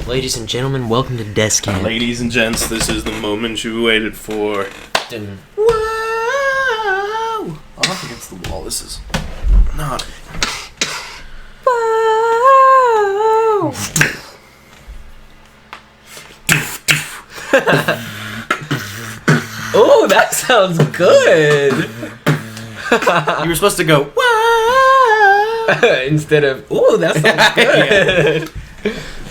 Ladies and gentlemen, welcome to Descant. Ladies and gents, this is the moment you waited for. Whoa! I'm up against the wall. This is not. Whoa! Oh, that sounds good. You were supposed to go whoa instead of ooh, that sounds good.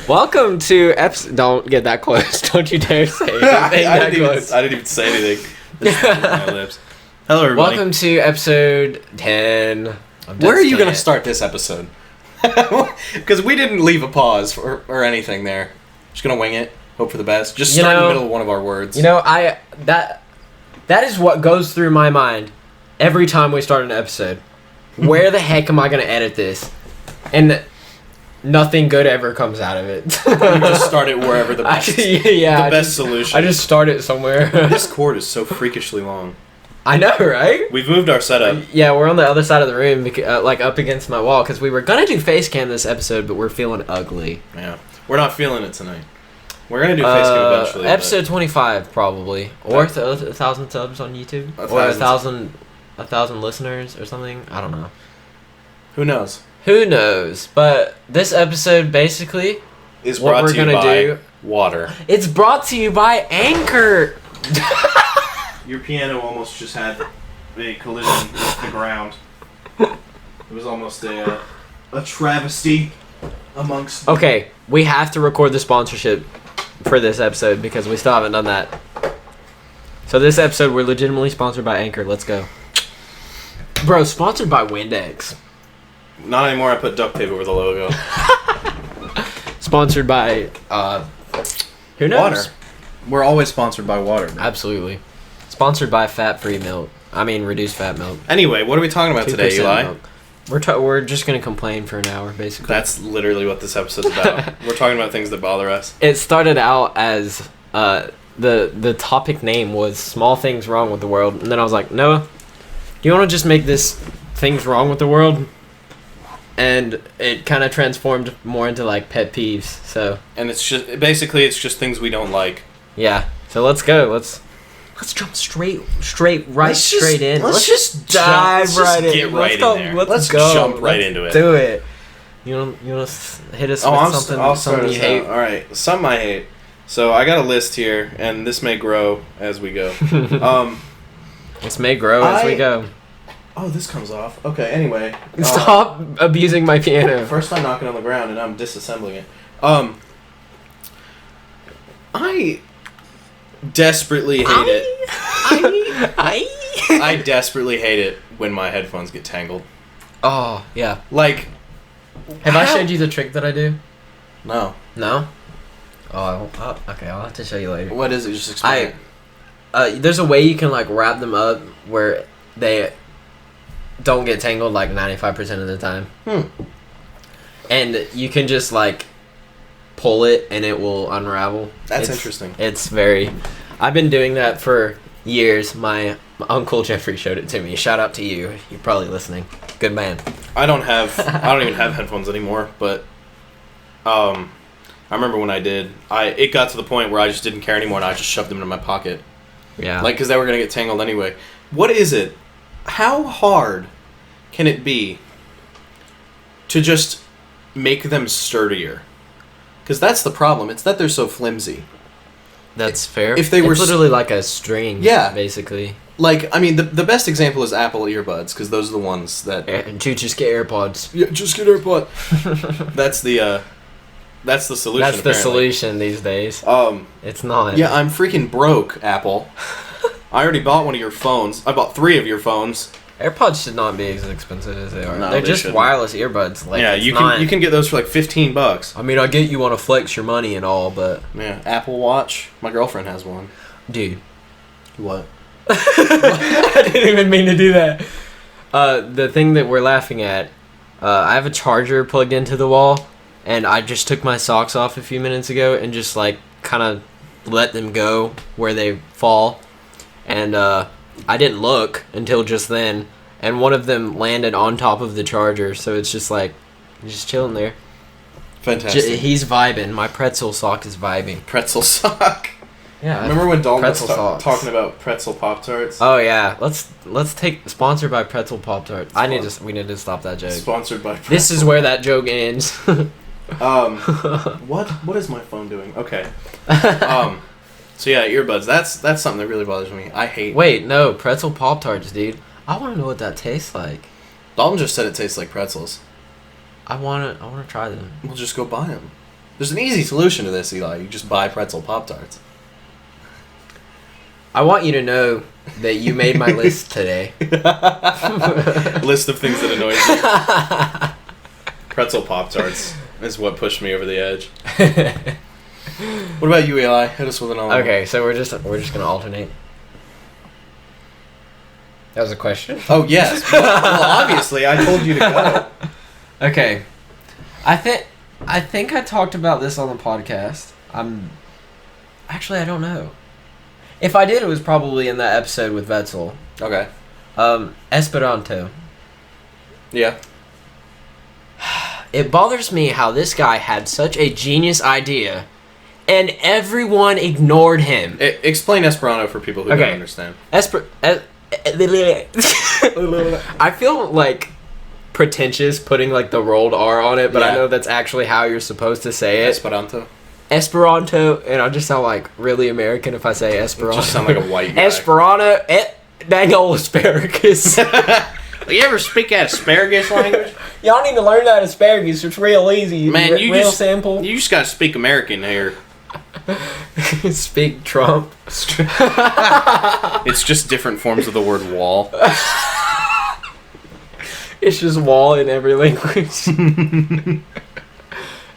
Welcome to Don't get that close. Don't you dare say anything I didn't even say anything. This is my lips. Hello, everybody. Welcome to episode 10. Where are you going to start this episode? Because we didn't leave a pause or anything there. Just going to wing it. Hope for the best. Just start in the middle of one of our words. You know, that is what goes through my mind every time we start an episode. Where the heck am I going to edit this? And nothing good ever comes out of it. You just start it wherever the best, best solution. I just start it somewhere. This cord is so freakishly long. I know, right? We've moved our setup. Yeah, we're on the other side of the room, like up against my wall, because we were going to do face cam this episode, but we're feeling ugly. Yeah. We're not feeling it tonight. We're going to do face cam eventually. Episode 25, probably. Or 1,000 subs on YouTube. Or 1,000 listeners or something. I don't know. Who knows? Who knows? But this episode basically is what we're gonna do. Water. It's brought to you by Anchor. Your piano almost just had a collision with the ground. It was almost a travesty amongst. Okay, we have to record the sponsorship for this episode because we still haven't done that. So this episode, we're legitimately sponsored by Anchor. Let's go, bro. Sponsored by Windex. Not anymore. I put duct tape over the logo. Sponsored by who knows? Water. We're always sponsored by water. Man. Absolutely. Sponsored by fat-free milk. I mean, reduced fat milk. Anyway, what are we talking about today, Eli? Milk. We're just gonna complain for an hour, basically. That's literally what this episode's about. We're talking about things that bother us. It started out as the topic name was small things wrong with the world, and then I was like, Noah, do you want to just make this things wrong with the world? And it kind of transformed more into like pet peeves. So. And it's just things we don't like. Yeah. So let's go. Let's jump straight in. Let's just dive right in. Get right in there. Let's go. Jump right into it. Do it. You want to hit us with something you hate? All right. Something I hate. So I got a list here, and this may grow as we go. This may grow as we go. Oh, this comes off. Okay, anyway. Stop abusing my piano. First I knock it on the ground and I'm disassembling it. I desperately hate it. I desperately hate it when my headphones get tangled. Oh, yeah. Like, have I showed you the trick that I do? No. No? Oh, okay, I'll have to show you later. What is it? Just explain it. There's a way you can, like, wrap them up where they don't get tangled like 95% of the time. And you can just like pull it and it will unravel. That's interesting. It's very... I've been doing that for years. My uncle Jeffrey showed it to me. Shout out to you. You're probably listening. Good man. I don't even have headphones anymore, but I remember when I did. It got to the point where I just didn't care anymore and I just shoved them in my pocket. Yeah. Like, because they were going to get tangled anyway. What is it? How hard can it be to just make them sturdier? Because that's the problem. It's that they're so flimsy. That's fair. If they were literally like a string, basically. Like, I mean, the best example is Apple earbuds, because those are the ones that... Dude, just get AirPods. Yeah, just get AirPods. That's the solution, That's the apparently. solution these days. It's not. Yeah, I'm freaking broke, Apple. I already bought one of your phones. I bought 3 of your phones. AirPods should not be as expensive as they are. No, They're just wireless earbuds. Like, yeah, you can get those for like $15. I mean, I get you want to flex your money and all, but yeah, Apple Watch. My girlfriend has one. Dude, what? I didn't even mean to do that. The thing that we're laughing at, I have a charger plugged into the wall, and I just took my socks off a few minutes ago and just like kind of let them go where they fall. And I didn't look until just then, and one of them landed on top of the charger, so it's just like, just chilling there. Fantastic. He's vibing. My pretzel sock is vibing. Pretzel sock. Yeah. Remember when Dalton was Pretzel socks. talking about pretzel Pop-Tarts? Oh yeah. Let's take sponsored by Pretzel Pop-Tarts. We need to stop that joke. Sponsored by pretzel. This is where that joke ends. What is my phone doing? Okay. So yeah, earbuds. That's something that really bothers me. I hate. Wait, no, Pretzel Pop-Tarts, dude. I want to know what that tastes like. Dalton just said it tastes like pretzels. I want to try them. We'll just go buy them. There's an easy solution to this, Eli. You just buy pretzel Pop-Tarts. I want you to know that you made my list today. List of things that annoy me. Pretzel Pop-Tarts is what pushed me over the edge. What about you, Eli? Hit us with an all. Okay, so we're just gonna alternate. That was a question. Oh yes. Well, obviously, I told you to go. Okay, I think I talked about this on the podcast. I don't know. If I did, it was probably in that episode with Vetzel. Okay. Esperanto. Yeah. It bothers me how this guy had such a genius idea, and everyone ignored him. Explain Esperanto for people who don't understand. I feel like pretentious putting like the rolled R on it, but I know that's actually how you're supposed to say it. Esperanto, and I'll just sound like really American if I say Esperanto. You just sound like a white guy. Esperanto, dang old asparagus. You ever speak that asparagus language? Y'all need to learn that asparagus. It's real easy. Man, real simple. You just gotta speak American here. Speak Trump. It's just different forms of the word wall. It's just wall in every language.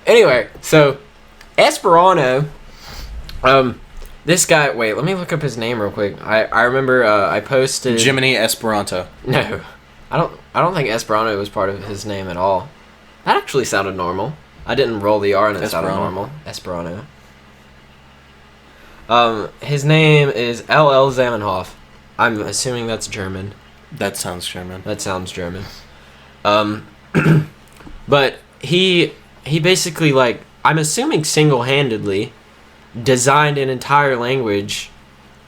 Anyway, so Esperanto, this guy, wait, let me look up his name real quick. I remember I posted Jiminy Esperanto. No. I don't think Esperanto was part of his name at all. That actually sounded normal. I didn't roll the R and it sounded normal. Esperanto. His name is L.L. Zamenhof. I'm assuming that's German. That sounds German. That sounds German. But he basically, like, I'm assuming single-handedly designed an entire language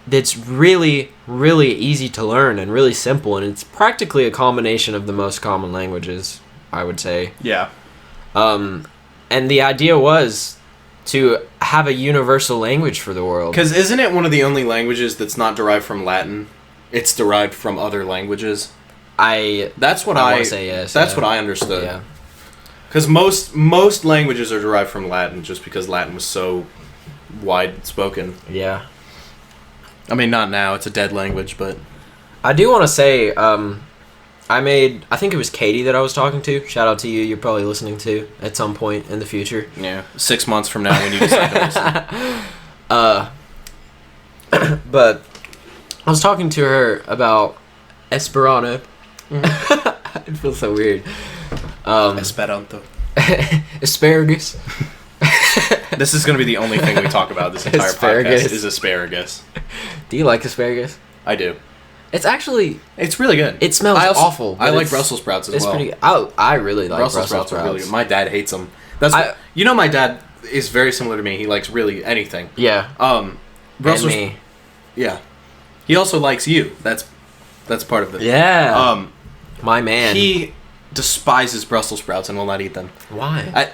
that's really, really easy to learn and really simple, and it's practically a combination of the most common languages, I would say. Yeah. And the idea was to have a universal language for the world. Because isn't it one of the only languages that's not derived from Latin? It's derived from other languages. That's what I want to say. Yes. That's what I understood. Yeah. Because most languages are derived from Latin, just because Latin was so wide spoken. Yeah. I mean, not now. It's a dead language, but I do want to say, I think it was Katie that I was talking to. Shout out to you. You're probably listening to at some point in the future. Yeah. 6 months from now when you decide to listen. But I was talking to her about Esperanto. It feels so weird. Esperanto. Asparagus. This is going to be the only thing we talk about this entire podcast is asparagus. Do you like asparagus? I do. It's really good. It smells awful. I like Brussels sprouts as well. Pretty, I really like Brussels sprouts. Are really good. My dad hates them. My dad is very similar to me. He likes really anything. Yeah. Brussels. And me. Yeah. He also likes you. That's part of it. Yeah. My man. He despises Brussels sprouts and will not eat them. Why? I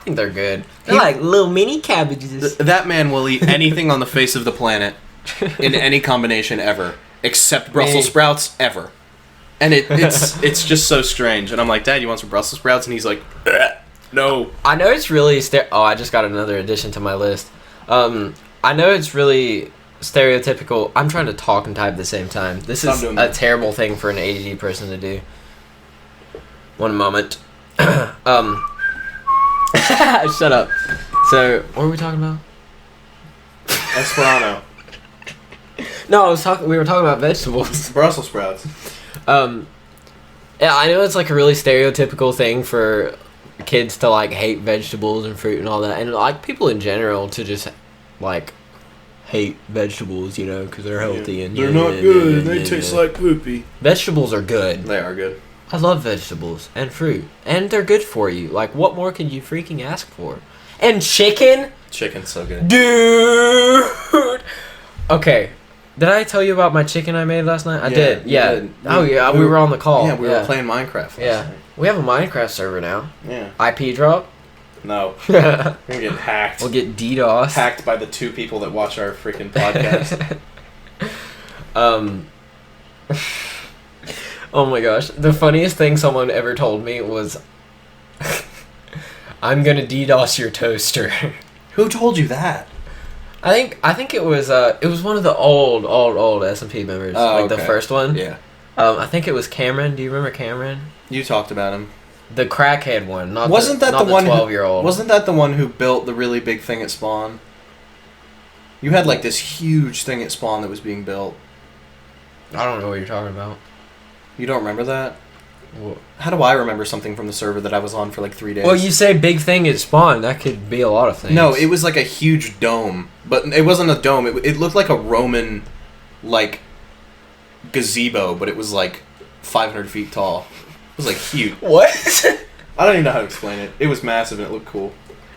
think they're good. They're like little mini cabbages. That man will eat anything on the face of the planet in any combination ever, except Brussels sprouts ever. And it's just so strange. And I'm like, Dad, you want some Brussels sprouts? And he's like, no. I know it's really I just got another addition to my list. I know it's really stereotypical. I'm trying to talk and type at the same time. This is a terrible thing for an ADD person to do. One moment. Shut up. So, what were we talking about? Esperanto. No, we were talking about vegetables. Brussels sprouts. Yeah, I know it's like a really stereotypical thing for kids to like hate vegetables and fruit and all that, and like people in general to just like hate vegetables, you know, because they're healthy and they're not good. They taste like poopy. Vegetables are good. They are good. I love vegetables and fruit, and they're good for you. Like, what more could you freaking ask for? And chicken? Chicken's so good. Dude! Okay. Did I tell you about my chicken I made last night? I did. Yeah. Did. Oh, yeah. We were on the call. Yeah, we were playing Minecraft last night. We have a Minecraft server now. Yeah. IP drop? No. We'll We're gonna get hacked. get DDoS. Hacked by the 2 people that watch our freaking podcast. Oh my gosh. The funniest thing someone ever told me was, I'm gonna DDoS your toaster. Who told you that? I think it was one of the old S&P members, the first one. Yeah. I think it was Cameron. Do you remember Cameron? You talked about him. The crackhead one, not wasn't the, that not the one 12-year-old. Wasn't that the one who built the really big thing at Spawn? You had like this huge thing at Spawn that was being built. I don't know what you're talking about. You don't remember that? Well, how do I remember something from the server that I was on for like 3 days? Well, you say big thing at Spawn. That could be a lot of things. No, it was like a huge dome. But it wasn't a dome. It looked like a Roman, like, gazebo, but it was like 500 feet tall. It was like huge. What? I don't even know how to explain it. It was massive and it looked cool.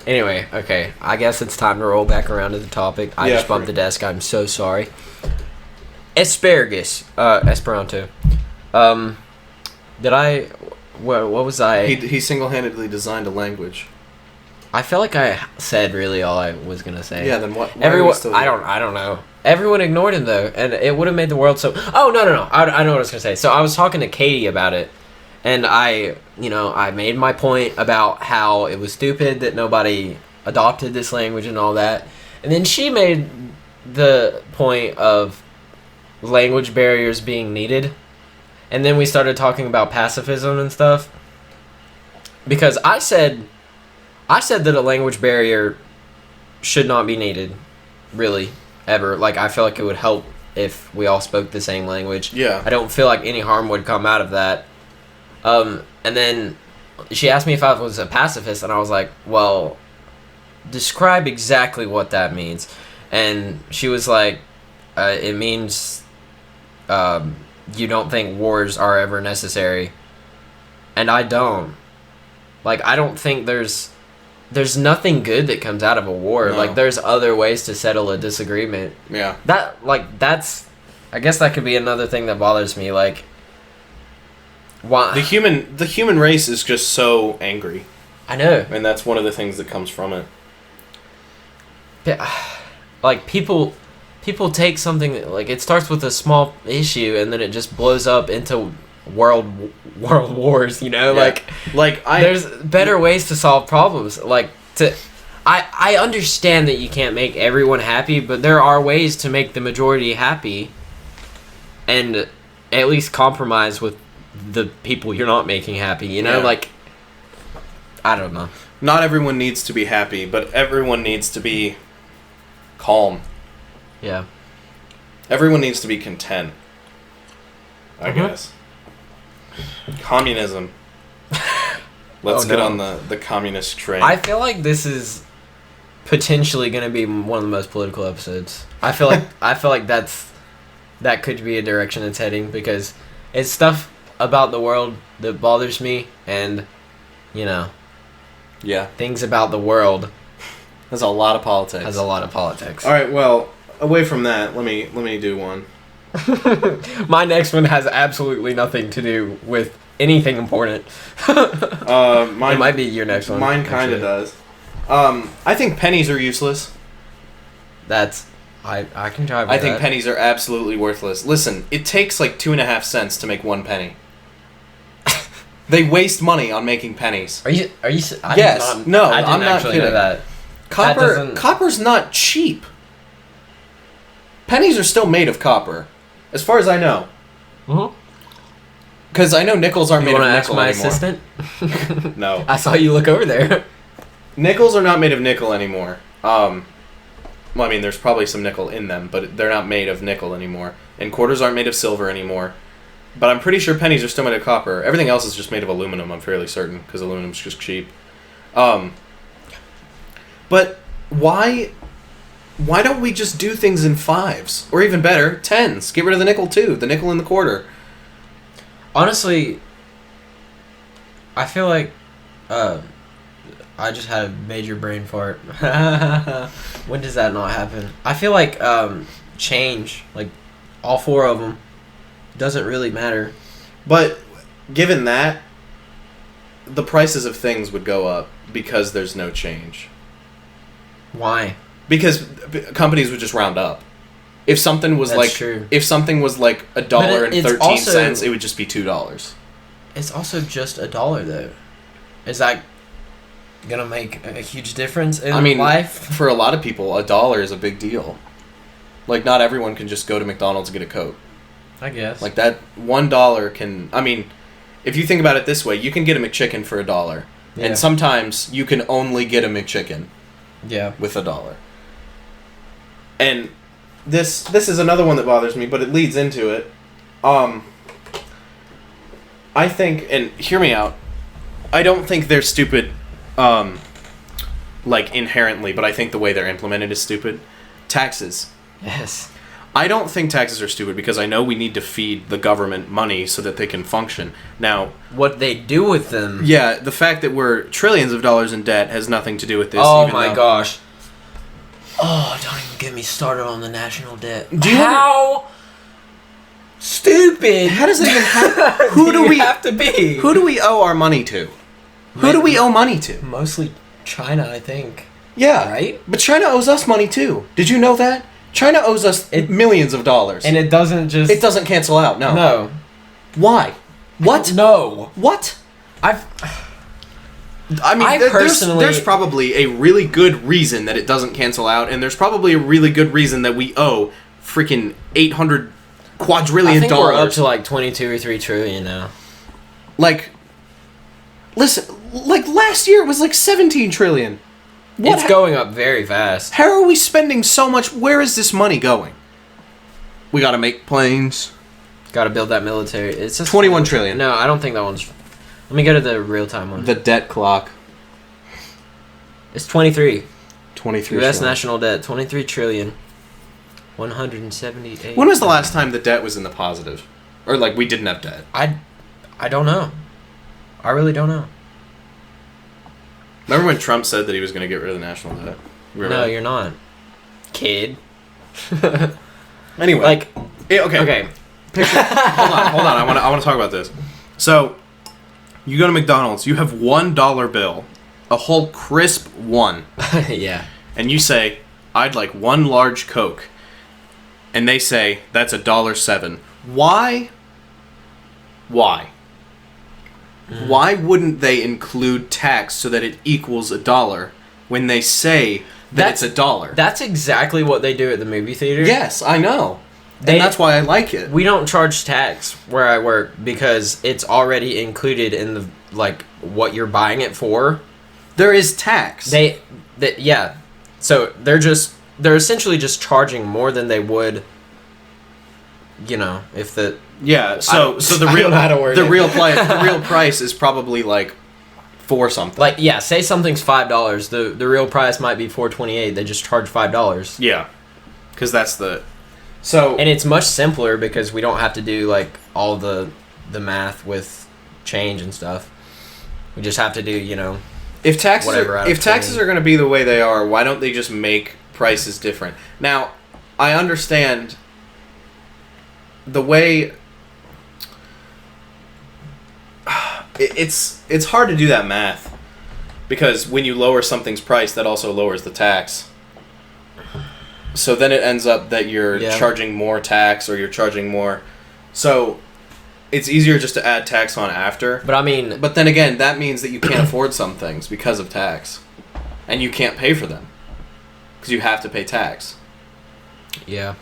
Anyway, okay. I guess it's time to roll back around to the topic. I just bumped the desk. I'm so sorry. Asparagus. Esperanto. Did I... What was I... He single-handedly designed a language. I feel like I said really all I was going to say. Yeah, then what? Everyone... I don't know. Everyone ignored him, though, and it would have made the world so... Oh, no. I know what I was going to say. So I was talking to Katie about it, and I made my point about how it was stupid that nobody adopted this language and all that. And then she made the point of language barriers being needed. And then we started talking about pacifism and stuff. Because I said that a language barrier should not be needed, really, ever. Like, I feel like it would help if we all spoke the same language. Yeah. I don't feel like any harm would come out of that. And then she asked me if I was a pacifist, and I was like, well, describe exactly what that means. And she was like, it means... you don't think wars are ever necessary. And I don't. Like, I don't think there's nothing good that comes out of a war. No. Like, there's other ways to settle a disagreement. Yeah. That's I guess that could be another thing that bothers me. Like, why? The human race is just so angry. I know. And that's one of the things that comes from it. Like, people take something, like, it starts with a small issue and then it just blows up into world wars, you know? Yeah. There's better ways to solve problems. Like, I understand that you can't make everyone happy, but there are ways to make the majority happy and at least compromise with the people you're not making happy, you know? Yeah. Like, I don't know. Not everyone needs to be happy, but everyone needs to be calm. Yeah. Everyone needs to be content. I guess. Communism. Let's get on the communist train. I feel like this is potentially going to be one of the most political episodes. I feel like that could be a direction it's heading, because it's stuff about the world that bothers me, and yeah, things about the world. There's a lot of politics. Has a lot of politics. All right, well, away from that, let me do one. My next one has absolutely nothing to do with anything important. It might be your next one. Mine kind of does. I think pennies are useless. I can try. I think pennies are absolutely worthless. Listen, it takes like 2.5 cents to make 1 penny. They waste money on making pennies. Are you? Yes. I didn't I'm not actually kidding. know that. Copper's not cheap. Pennies are still made of copper, as far as I know. Because I know nickels aren't made of nickel anymore. You want to ask my assistant? No. I saw you look over there. Nickels are not made of nickel anymore. Well, I mean, there's probably some nickel in them, but they're not made of nickel anymore. And quarters aren't made of silver anymore. But I'm pretty sure pennies are still made of copper. Everything else is just made of aluminum, I'm fairly certain, because aluminum's just cheap. But why don't we just do things in 5s? Or even better, 10s. Get rid of the nickel too. The nickel in the quarter. Honestly, I feel like, I just had a major brain fart. When does that not happen? I feel like change, like all four of them, doesn't really matter. But given that, the prices of things would go up because there's no change. Why? Because companies would just round up. If something was That's true. if something was like $1.13, also, it would just be $2. It's also just $1 though. Is that gonna make a huge difference in life? For a lot of people, $1 is a big deal. Like, not everyone can just go to McDonald's and get a Coke. I guess. Like, that $1 can... I mean, if you think about it this way, you can get a McChicken for $1. Yeah. And sometimes you can only get a McChicken with $1. And this is another one that bothers me, but it leads into it. I think, and hear me out, I don't think they're stupid, like, inherently, but I think the way they're implemented is stupid. Taxes. Yes. I don't think taxes are stupid because I know we need to feed the government money so that they can function. Now, what they do with them... Yeah, the fact that we're trillions of dollars in debt has nothing to do with this. Oh my gosh. Oh, don't even get me started on the national debt. How stupid. How does it even happen? Who do we have to be? Who do we owe our money to? Who do we owe money to? Mostly China, I think. Yeah. Right? But China owes us money too. Did you know that? China owes us millions of dollars. And it doesn't just... It doesn't cancel out, no. No. Why? What? No. What? I mean, personally... There's probably a really good reason that it doesn't cancel out, and there's probably a really good reason that we owe freaking $800 quadrillion. I think we're up to like 22 or 3 trillion now. Like, listen, like last year it was like 17 trillion. It's going up very fast. How are we spending so much? Where is this money going? We gotta make planes. Gotta build that military. It's just 21 trillion. No, I don't think that one's... Let me go to the real-time one. The debt clock. It's 23. 23 U.S. trillion. national debt, 23 trillion. 178. When was the last time the debt was in the positive? Or, like, we didn't have debt? I don't know. I really don't know. Remember when Trump said that he was going to get rid of the national debt? No, you're not. Kid. Anyway. Like... Okay. Picture, hold on. I want to talk about this. So, you go to McDonald's, you have $1 bill, a whole crisp one. Yeah. And you say, I'd like one large Coke. And they say, that's $1.07. Why? Why wouldn't they include tax so that it equals $1 when they say that it's $1? That's exactly what they do at the movie theater. Yes, I know. And that's why I like it. We don't charge tax where I work because it's already included in the what you're buying it for. There is tax. Yeah. So they're essentially just charging more than they would, if the... Yeah, so the real price is probably like $4 something. Like, yeah, say something's $5. The real price might be $4.28. They just charge $5. Yeah, because that's the... So... And it's much simpler because we don't have to do, all the math with change and stuff. We just have to do, If taxes whatever are going to be the way they are, why don't they just make prices different? Now, I understand the way... It's hard to do that math because when you lower something's price, that also lowers the tax. So then it ends up that you're charging more tax or you're charging more. So it's easier just to add tax on after. But then again, that means that you can't afford some things because of tax, and you can't pay for them because you have to pay tax. Yeah.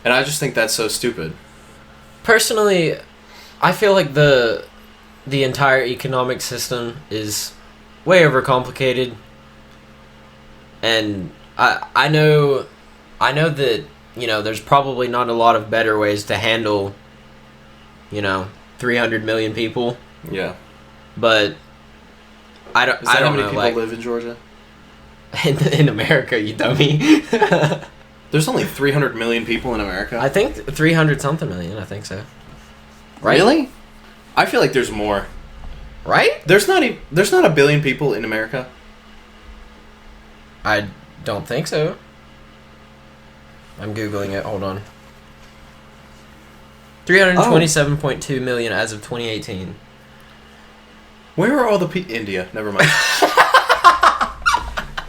And I just think that's so stupid. Personally, I feel like the entire economic system is way overcomplicated, and I know that there's probably not a lot of better ways to handle 300 million people. Yeah, but I don't. Is that I don't how many know, people live in Georgia? In America, you dummy. There's only 300 million people in America. I think 300 something million. I think so. Right? Really? I feel like there's more. Right? There's not a billion people in America. I don't think so. I'm Googling it. Hold on. 327.2 million as of 2018. Where are all the people? India. Never mind.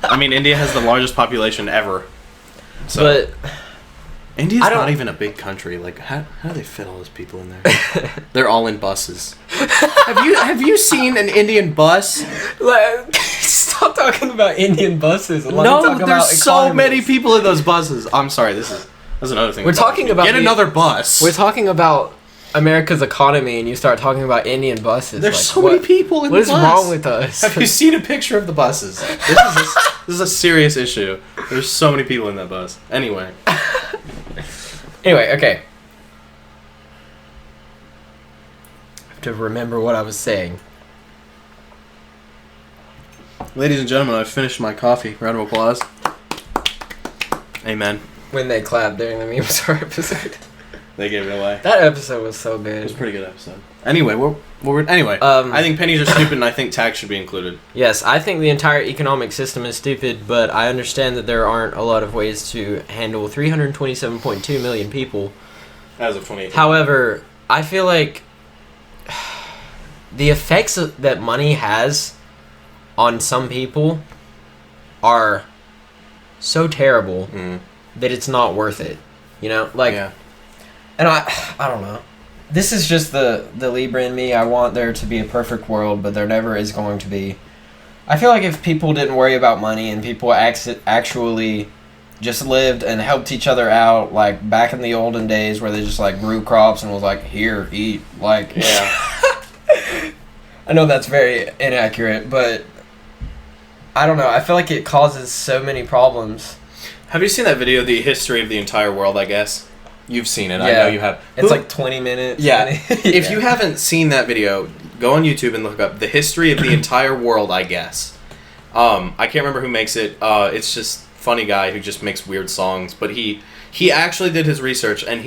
I mean, India has the largest population ever. So. But India's not even a big country. Like, how do they fit all those people in there? They're all in buses. Have you seen an Indian bus? Like, stop talking about Indian buses. No, there's so many people in those buses. I'm sorry. That's another thing. We're talking about another bus. We're talking about America's economy, and you start talking about Indian buses. There's so many people in the bus. What is wrong with us? Have you seen a picture of the buses? This is a serious issue. There's so many people in that bus. Anyway, okay. I have to remember what I was saying. Ladies and gentlemen, I've finished my coffee. Round of applause. Amen. When they clapped during the meme star episode. They gave it away. That episode was so good. It was a pretty good episode. Anyway, I think pennies are stupid, and I think tax should be included. Yes, I think the entire economic system is stupid, but I understand that there aren't a lot of ways to handle 327.2 million people. As of 2018. However, I feel like the effects that money has on some people are so terrible that it's not worth it. You know? Like, yeah. And I don't know. This is just the Libra in me. I want there to be a perfect world, but there never is going to be. I feel like if people didn't worry about money and people actually just lived and helped each other out, like back in the olden days where they just like grew crops and was like, here, eat. Like, yeah. I know that's very inaccurate, but I don't know. I feel like it causes so many problems. Have you seen that video, The History of the Entire World, I guess? You've seen it. Yeah. I know you have. It's like 20 minutes. Yeah. If you haven't seen that video, go on YouTube and look up The History of the Entire World, I guess. I can't remember who makes it. It's just funny guy who just makes weird songs. But he actually did his research, and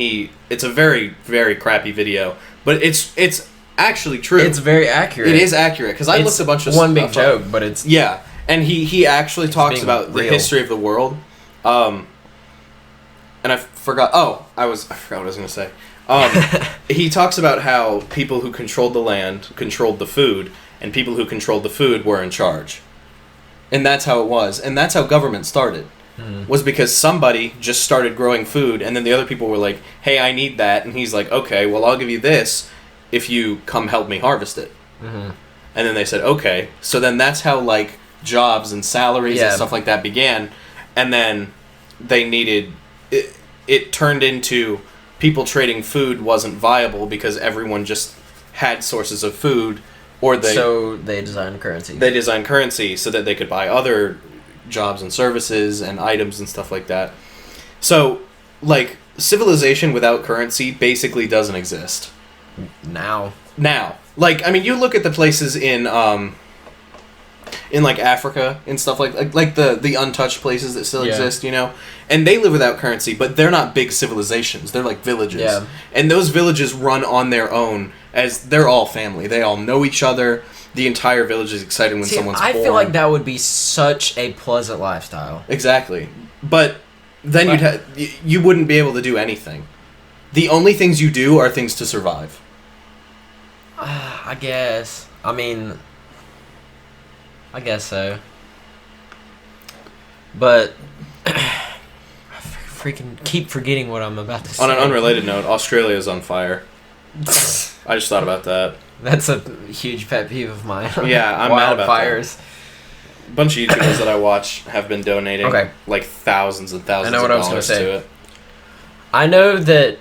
it's a very, very crappy video. But it's actually true. It's very accurate. It is accurate, because I looked a bunch of one big stuff up. joke, but it's... Yeah. And he actually talks about real. the history of the world. And I forgot. I forgot what I was going to say. He talks about how people who controlled the land controlled the food, and people who controlled the food were in charge. And that's how it was. And that's how government started. Was because somebody just started growing food, and then the other people were like, hey, I need that. And he's like, okay, well, I'll give you this if you come help me harvest it. And then they said, okay. So then that's how, like, jobs and salaries and stuff like that began. And then they needed... It turned into people trading food wasn't viable because everyone just had sources of food, so they designed currency. They designed currency so that they could buy other jobs and services and items and stuff like that. So, like, civilization without currency basically doesn't exist. Now. Like, I mean, you look at the places in like Africa and stuff like the untouched places that still exist, you know, and they live without currency, but they're not big civilizations. They're like villages, and those villages run on their own as they're all family. They all know each other. The entire village is excited when someone's born. I feel like that would be such a pleasant lifestyle. Exactly, but then you wouldn't be able to do anything. The only things you do are things to survive. I guess. I guess so. But I freaking keep forgetting what I'm about to say. On an unrelated note, Australia is on fire. I just thought about that. That's a huge pet peeve of mine. Yeah, I'm mad about fires. That. A bunch of YouTubers that I watch have been donating like thousands and thousands of dollars to it. I know that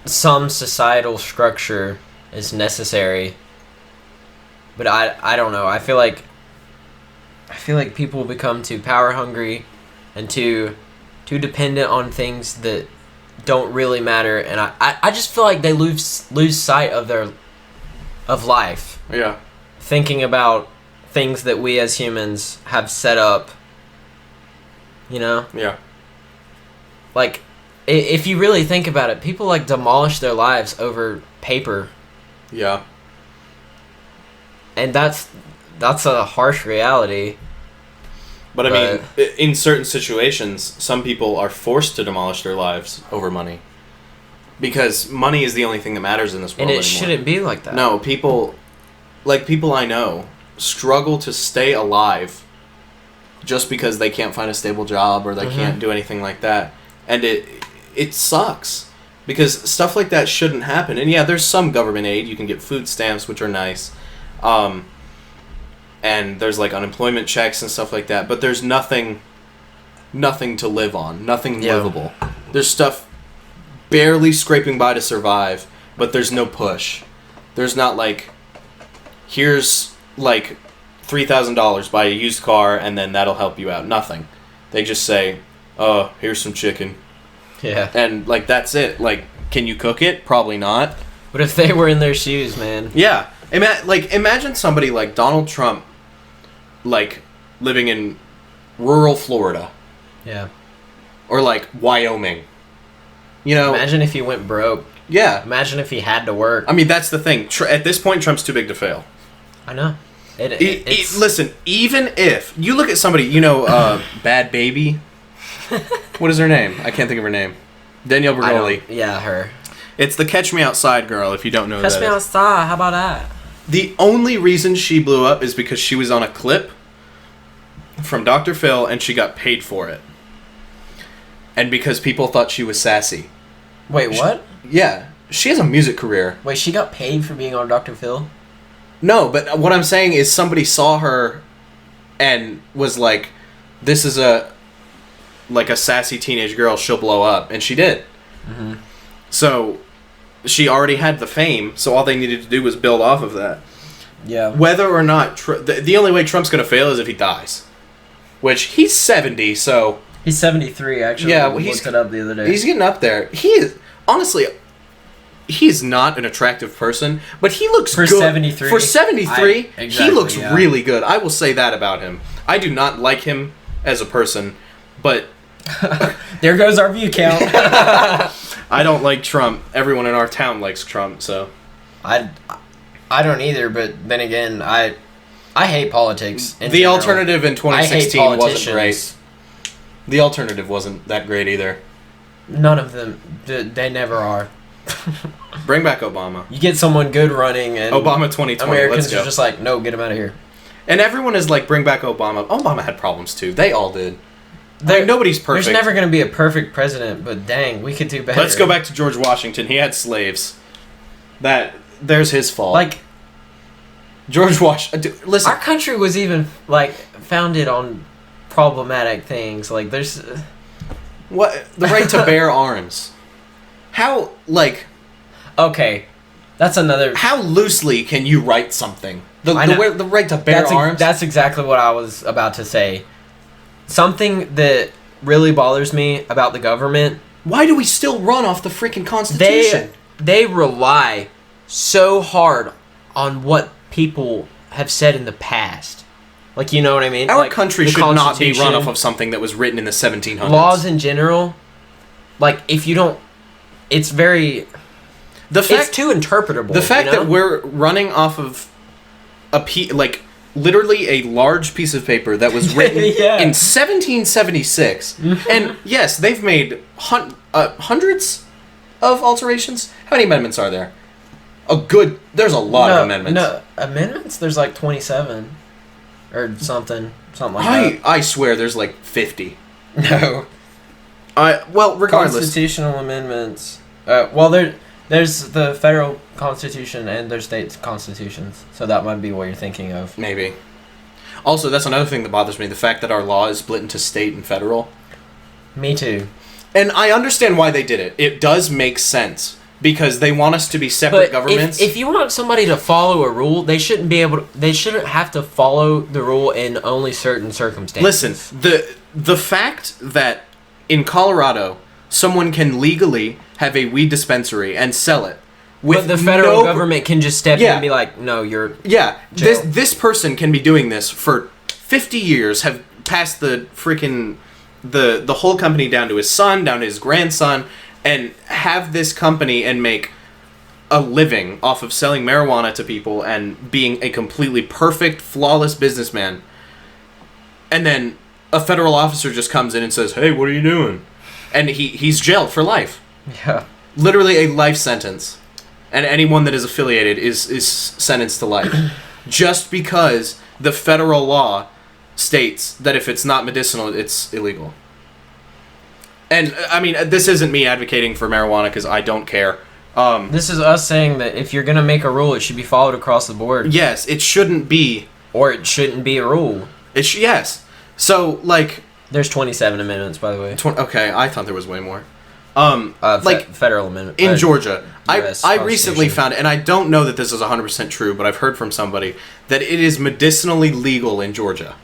some societal structure is necessary, but I don't know. I feel like people become too power hungry and too dependent on things that don't really matter, and I just feel like they lose sight of life. Yeah. Thinking about things that we as humans have set up. You know? Yeah. Like, if you really think about it, people like demolish their lives over paper. Yeah. and that's a harsh reality. But I mean, in certain situations, some people are forced to demolish their lives over money. Because money is the only thing that matters in this world and it anymore. shouldn't be like that. No, people I know struggle to stay alive just because they can't find a stable job or they can't do anything like that. And it sucks. Because stuff like that shouldn't happen. And yeah, there's some government aid. You can get food stamps, which are nice. And there's like unemployment checks and stuff like that. But there's nothing to live on. Nothing livable. There's stuff barely scraping by to survive, but there's no push. There's not like, here's like $3,000, buy a used car, and then that'll help you out. Nothing. They just say, oh, here's some chicken. Yeah. And like, that's it. Like, can you cook it? Probably not. But if they were in their shoes, man. Yeah. Imagine somebody like Donald Trump, like, living in rural Florida. Yeah. Or like Wyoming. You know, imagine if he went broke. Yeah. Imagine if he had to work. I mean, that's the thing. At this point, Trump's too big to fail. I know. Listen, even if you look at somebody, you know, Bad Baby. What is her name? I can't think of her name. Danielle Bregoli. Yeah, her. It's the Catch Me Outside girl. If you don't know, Catch Me Outside. How about that? The only reason she blew up is because she was on a clip from Dr. Phil, and she got paid for it. And because people thought she was sassy. Wait, what? Yeah. She has a music career. Wait, she got paid for being on Dr. Phil? No, but what I'm saying is somebody saw her and was like, this is a sassy teenage girl, she'll blow up. And she did. Mm-hmm. So, she already had the fame, so all they needed to do was build off of that. Yeah. Whether or not... the only way Trump's going to fail is if he dies. Which, he's 70, so... He's 73, actually. Yeah, we looked it up the other day. He's getting up there. He is... Honestly... He's not an attractive person, but he looks good. 73? For 73, exactly, he looks really good. I will say that about him. I do not like him as a person, but... There goes our view count. I don't like Trump. Everyone in our town likes Trump, so... I don't either, but then again, I hate politics. The alternative in 2016 wasn't great. The alternative wasn't that great either. None of them. They never are. Bring back Obama. You get someone good running, and Obama 2020. Americans are just like, no, get him out of here. And everyone is like, bring back Obama. Obama had problems too. They all did. Nobody's perfect. There's never going to be a perfect president, but dang, we could do better. Let's go back to George Washington. He had slaves. There's his fault. Like, George Washington. Listen, our country was even like founded on problematic things. Like, there's what the right to bear arms. How, like... Okay, that's another... How loosely can you write something? The right to bear arms? That's exactly what I was about to say. Something that really bothers me about the government... Why do we still run off the freaking Constitution? They rely so hard on what people have said in the past. Like, you know what I mean? Our country should not be run off of something that was written in the 1700s. Laws in general, like, if you don't... It's very... it's too interpretable. The fact that we're running off of literally a large piece of paper that was written in 1776. And yes, they've made hundreds of alterations. How many amendments are there? There's a lot of amendments. No, amendments? There's like 27. Or something like that. I swear there's like 50. No. Well, regardless. Constitutional amendments. There's the federal constitution and there's state constitutions. So that might be what you're thinking of. Maybe. Also, that's another thing that bothers me. The fact that our law is split into state and federal. Me too. And I understand why they did it. It does make sense. Because they want us to be separate governments. If you want somebody to follow a rule, they shouldn't have to follow the rule in only certain circumstances. Listen, the fact that in Colorado, someone can legally have a weed dispensary and sell it. But the federal government can just step in and be like, no, you're... Yeah, this person can be doing this for 50 years, have passed the freaking... The whole company down to his son, down to his grandson, and have this company and make a living off of selling marijuana to people and being a completely perfect, flawless businessman. And then a federal officer just comes in and says, "Hey, what are you doing?" And he's jailed for life. Yeah. Literally a life sentence. And anyone that is affiliated is sentenced to life. Just because the federal law states that if it's not medicinal, it's illegal. And, I mean, this isn't me advocating for marijuana because I don't care. This is us saying that if you're going to make a rule, it should be followed across the board. Yes, it shouldn't be. Or it shouldn't be a rule. Yes. So, like... There's 27 amendments, by the way. Okay, I thought there was way more. Federal amendment. In Georgia, US I recently found, and I don't know that this is 100% true, but I've heard from somebody that it is medicinally legal in Georgia.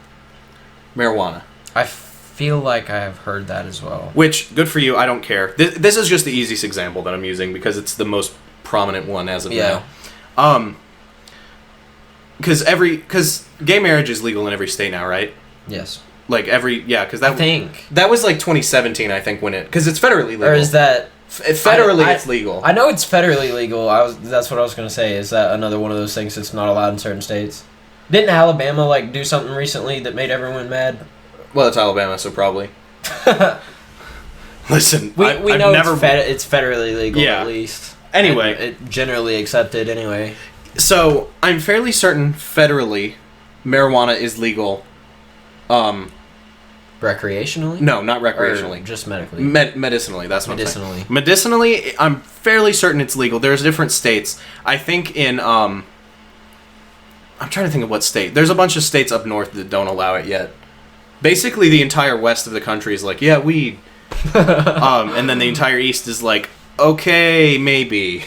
Marijuana. I feel like I have heard that as well. Which, good for you, I don't care. This is just the easiest example that I'm using because it's the most prominent one as of now. Because gay marriage is legal in every state now, right? Yes. Like because that... I think. That was like 2017, I think, when it... Because it's federally legal. Or is that... Federally, it's legal. I know it's federally legal. That's what I was going to say. Is that another one of those things that's not allowed in certain states? Didn't Alabama, do something recently that made everyone mad? Well, it's Alabama, so probably. Listen, we know never... it's federally legal, at least. Anyway. And it generally accepted anyway. So, I'm fairly certain federally marijuana is legal. Recreationally? No, not recreationally. Or just medically? Medicinally, that's what I'm saying. Medicinally, I'm fairly certain it's legal. There's different states. I think in, I'm trying to think of what state. There's a bunch of states up north that don't allow it yet. Basically, the entire west of the country is like, yeah, weed. And then the entire east is like, okay, maybe.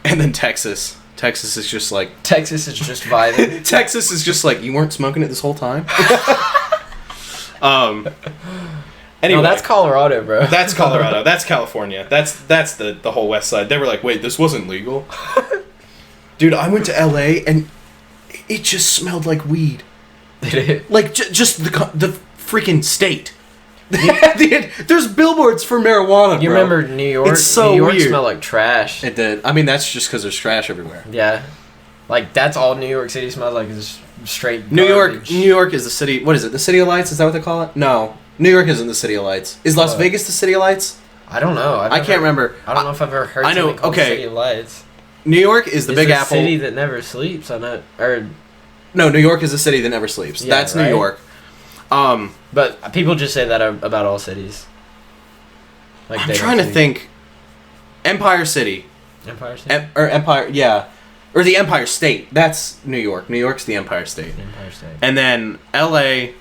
And then Texas is just like... Texas is just vibing. Texas is just like, you weren't smoking it this whole time? Anyway. No, that's Colorado, bro. That's Colorado. That's California. That's the whole west side. They were like, wait, this wasn't legal? Dude, I went to LA and it just smelled like weed. Did it? Like, just the freaking state. There's billboards for marijuana, bro. You remember New York? It's so New York weird. smelled like trash. It did. I mean, that's just because there's trash everywhere. Yeah. That's all New York City smells like is straight New garbage. New York is the city... What is it? The City of Lights? Is that what they call it? No. New York isn't the City of Lights. Is Las Vegas the City of Lights? I don't know. I can't remember. I don't know if I've ever heard something called the City of Lights. New York is the Big Apple. City that never sleeps. I know. No, New York is the city that never sleeps. Yeah, that's right? New York. But people just say that about all cities. I'm trying to think. Empire City. Empire City? Or the Empire State. That's New York. New York's the Empire State. Empire State. And then L.A.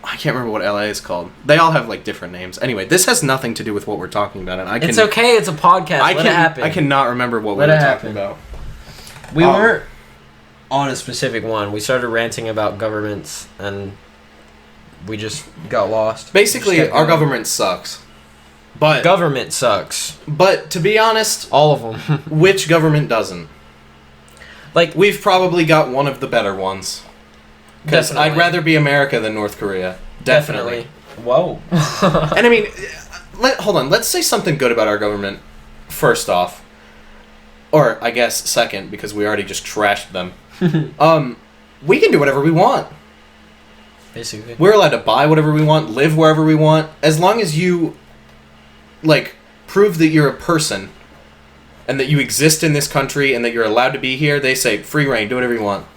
I can't remember what L.A. is called. They all have, different names. Anyway, this has nothing to do with what we're talking about. And it's okay. It's a podcast. Let it happen. I cannot remember what we were talking about. We weren't on a specific one. We started ranting about governments, and we just got lost. Basically, our government sucks. But government sucks. But to be honest, all of them. Which government doesn't? We've probably got one of the better ones. Because I'd rather be America than North Korea. Definitely. Whoa. And I mean, hold on. Let's say something good about our government first off. Or, I guess, second, because we already just trashed them. We can do whatever we want. Basically. We're allowed to buy whatever we want, live wherever we want, as long as you, prove that you're a person, and that you exist in this country, and that you're allowed to be here. They say, free reign, do whatever you want.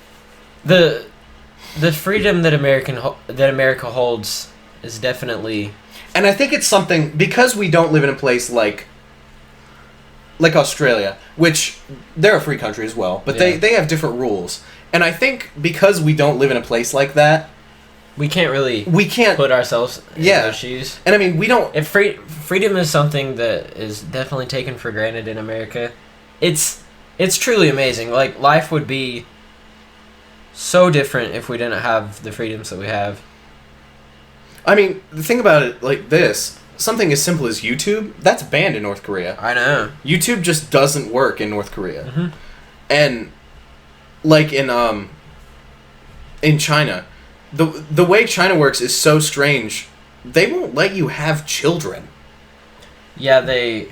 The freedom that America holds is definitely... And I think it's something, because we don't live in a place like Australia, which they're a free country as well, but they have different rules. And I think because we don't live in a place like that, we can't put ourselves in those shoes. And I mean, we don't... If freedom is something that is definitely taken for granted in America, it's truly amazing. Life would be so different if we didn't have the freedoms that we have. I mean, the thing about it like this, something as simple as YouTube, that's banned in North Korea. I know. YouTube just doesn't work in North Korea. Mm-hmm. And in China, the way China works is so strange. They won't let you have children. Yeah, they.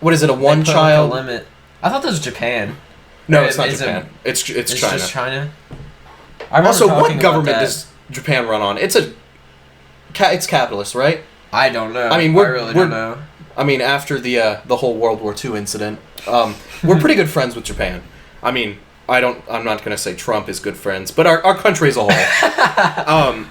What is it? A they one put, like, child a limit. I thought that was Japan. No, it's not Is Japan. It's It's China. just China. I remember Also, talking what about government that. does Japan run on? It's capitalist, right? I don't know. I mean, I really don't know. I mean, after the whole World War II incident, we're pretty good friends with Japan. I mean, I'm not gonna say Trump is good friends, but our country as a whole.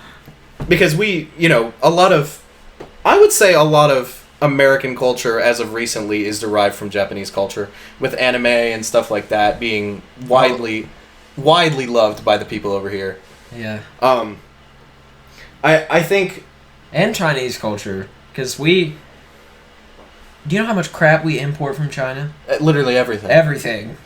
Because we, I would say a lot of American culture as of recently is derived from Japanese culture, with anime and stuff like that being widely loved by the people over here. Yeah. I think. And Chinese culture, because we. Do you know how much crap we import from China? Literally everything. Everything.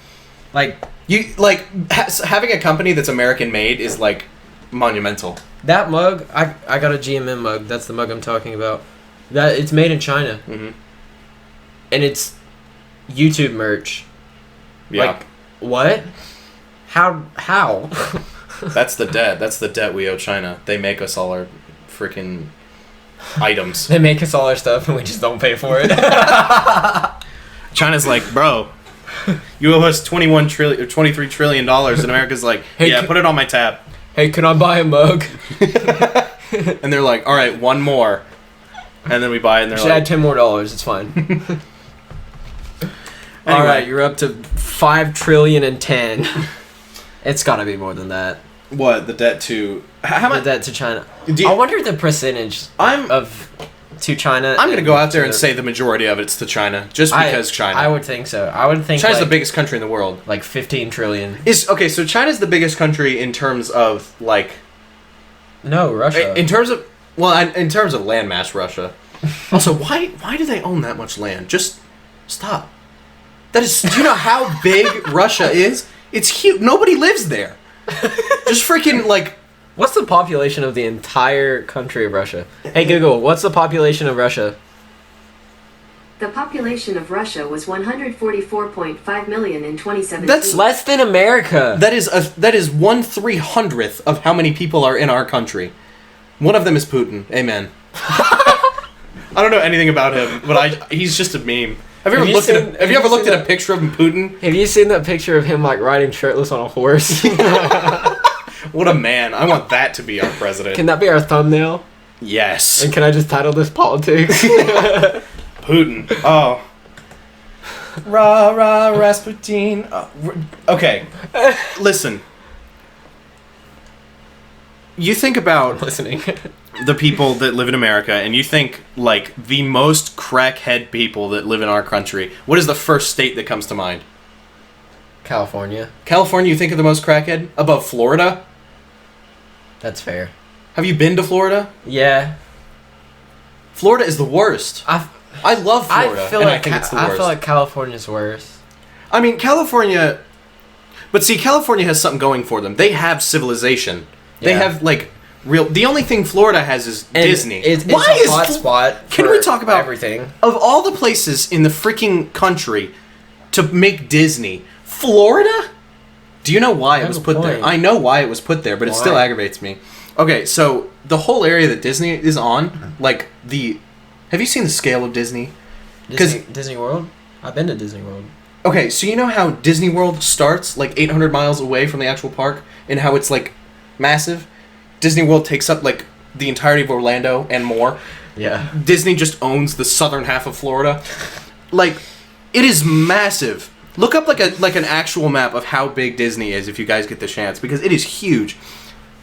Like Having a company that's American made is like monumental. that mug. I got a GMM mug. That's the mug I'm talking about. That it's made in China. Mm-hmm. And it's YouTube merch. Yeah. Like, what? How? That's the debt. That's the debt we owe China. They make us all our freaking items. They make us all our stuff and we just don't pay for it. China's like, bro, you owe us $23 trillion, and America's like, Hey, yeah, put it on my tab. Hey, can I buy a mug? And they're like, all right, one more. And then we buy it, and they're Should like, add $10 more. It's fine. All right, you're up to 5 trillion and 10. It's got to be more than that. what, the debt to... How The much? debt to China. Do you- I wonder the percentage to China. I'm going to go out there and say the majority of it's to China, just because China. I would think so. I would think China's like, the biggest country in the world. like 15 trillion. Okay, so China's the biggest country in terms of, like... No, Russia. In terms of... Well, in terms of landmass, Russia. Also, why do they own that much land? Just stop. That is... Do you know how big Russia is? It's huge. Nobody lives there. Just freaking, like... What's the population of the entire country of Russia? Hey, Google, what's the population of Russia? The population of Russia was 144.5 million in 2017. That's Less than America. That is 1/300th of how many people are in our country. One of them is Putin. Amen. I don't know anything about him, but he's just a meme. Have you ever looked at a picture of Putin? Have you seen that picture of him like riding shirtless on a horse? What a man. I want that to be our president. Can that be our thumbnail? Yes. And can I just title this politics? Putin. Oh. Rah, rah, Rasputin. Okay. Listen. You think about Listening. the people that live in America, and you think, like, the most crackhead people that live in our country. What is the first state that comes to mind? California. California, you think of the most crackhead? Above Florida? That's fair. Have you been to Florida? Yeah. Florida is the worst. I love Florida, I feel and like I think it's the worst. I feel like California's worse. I mean, California... But see, California has something going for them. They have civilization. They Yeah. have, like, real... The only thing Florida has is And Disney. It's Why a is hot Fl- spot. Can for we talk about... everything? Of all the places in the freaking country to make Disney, Florida? Do you know why it was put there? I know why it was put there, but it still aggravates me. Okay, so the whole area that Disney is on, like the... Have you seen the scale of Disney? Disney World? I've been to Disney World. Okay, so you know how Disney World starts like 800 miles away from the actual park, and how it's like massive? Disney World takes up like the entirety of Orlando and more. Yeah. Disney just owns the southern half of Florida. Like, it is massive. Look up like an actual map of how big Disney is if you guys get the chance, because it is huge.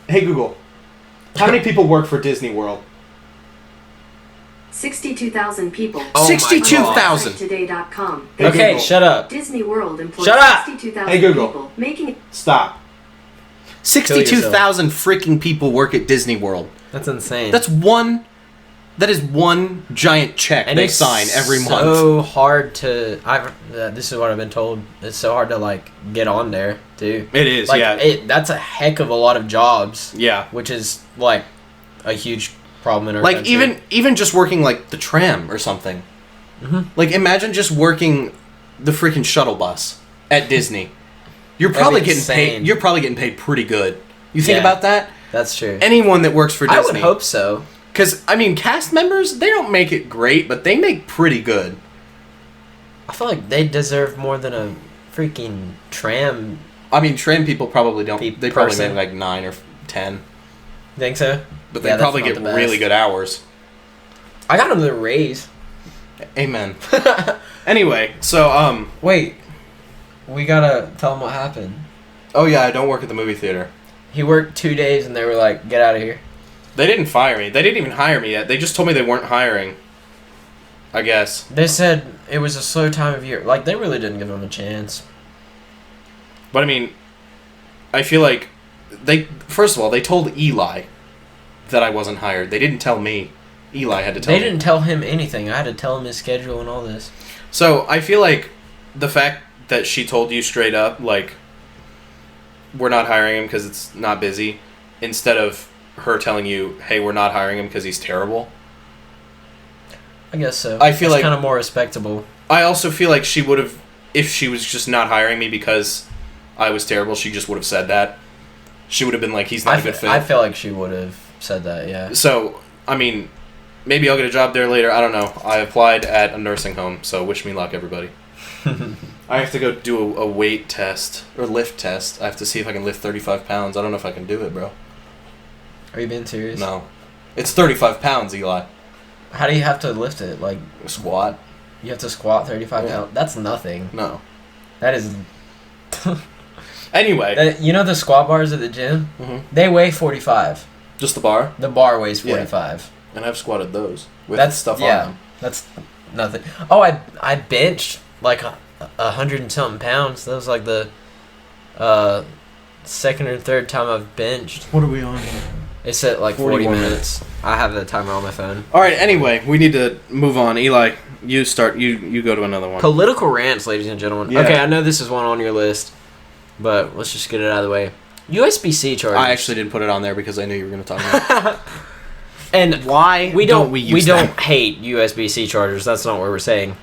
Hey Google, how many people work for Disney World? 62,000 people. Oh 62,000. Today.com. Hey, Okay, Google. shut up. Disney World employs Shut up! 62,000 Hey, Google. people, making it Stop. 62,000 freaking people work at Disney World. That's insane. That is one giant check and they it's sign every month. so hard to... this is what I've been told. It's so hard to, like, get on there, too. It is, like, yeah. That's a heck of a lot of jobs. Yeah. Which is, like, a huge problem in our Like, country. even just working, like, the tram or something. Mm-hmm. Like, imagine just working the freaking shuttle bus at Disney. You're That'd probably be getting insane. paid. You're probably getting paid pretty good. You think Yeah. about that? That's true. Anyone that works for Disney. I would hope so. Because, I mean, cast members, they don't make it great, but they make pretty good. I feel like they deserve more than a freaking tram. I mean, tram people probably don't. They probably person. make like 9 or 10. Think so? But they probably get really good hours. I got him the raise. Amen. Anyway, so, Wait. We gotta tell him what happened. oh yeah, I don't work at the movie theater. He worked 2 days and they were like, get out of here. They didn't fire me. They didn't even hire me yet. They just told me they weren't hiring. I guess. They said it was a slow time of year. Like, they really didn't give him a chance. But I mean, I feel like first of all, they told Eli that I wasn't hired. They didn't tell me. Eli had to tell me. They didn't tell him anything. I had to tell him his schedule and all this. So, I feel like the fact that she told you straight up, like, we're not hiring him because it's not busy, instead of her telling you, hey, we're not hiring him because he's terrible. I guess so. I feel it's like kind of more respectable. I also feel like she would have, if she was just not hiring me because I was terrible, she just would have said that. She would have been like, he's not a good fit. I feel like she would have said that, yeah. So, I mean, maybe I'll get a job there later. I don't know. I applied at a nursing home, so wish me luck, everybody. I have to go do a weight test, or lift test. I have to see if I can lift 35 pounds. I don't know if I can do it, bro. Are you being serious? No. It's 35 pounds, Eli. How do you have to lift it? Like, Squat? you have to squat 35 Yeah. pounds? That's nothing. No. That is... Anyway. You know the squat bars at the gym? Mhm. They weigh 45. Just the bar? The bar weighs 45. And I've squatted those. With That's stuff yeah, on them. That's nothing. Oh, I benched like 100 and something pounds. That was like the second or third time I've benched. What are we on here? It's at like 40 41 minutes. I have the timer on my phone. Alright, anyway, we need to move on. Eli, you start. You go to another one. Political rants, ladies and gentlemen. Yeah. Okay, I know this is one on your list, but let's just get it out of the way. USB-C chargers. I actually didn't put it on there because I knew you were going to talk about it. And Why we don't we them? hate USB-C chargers. That's not what we're saying.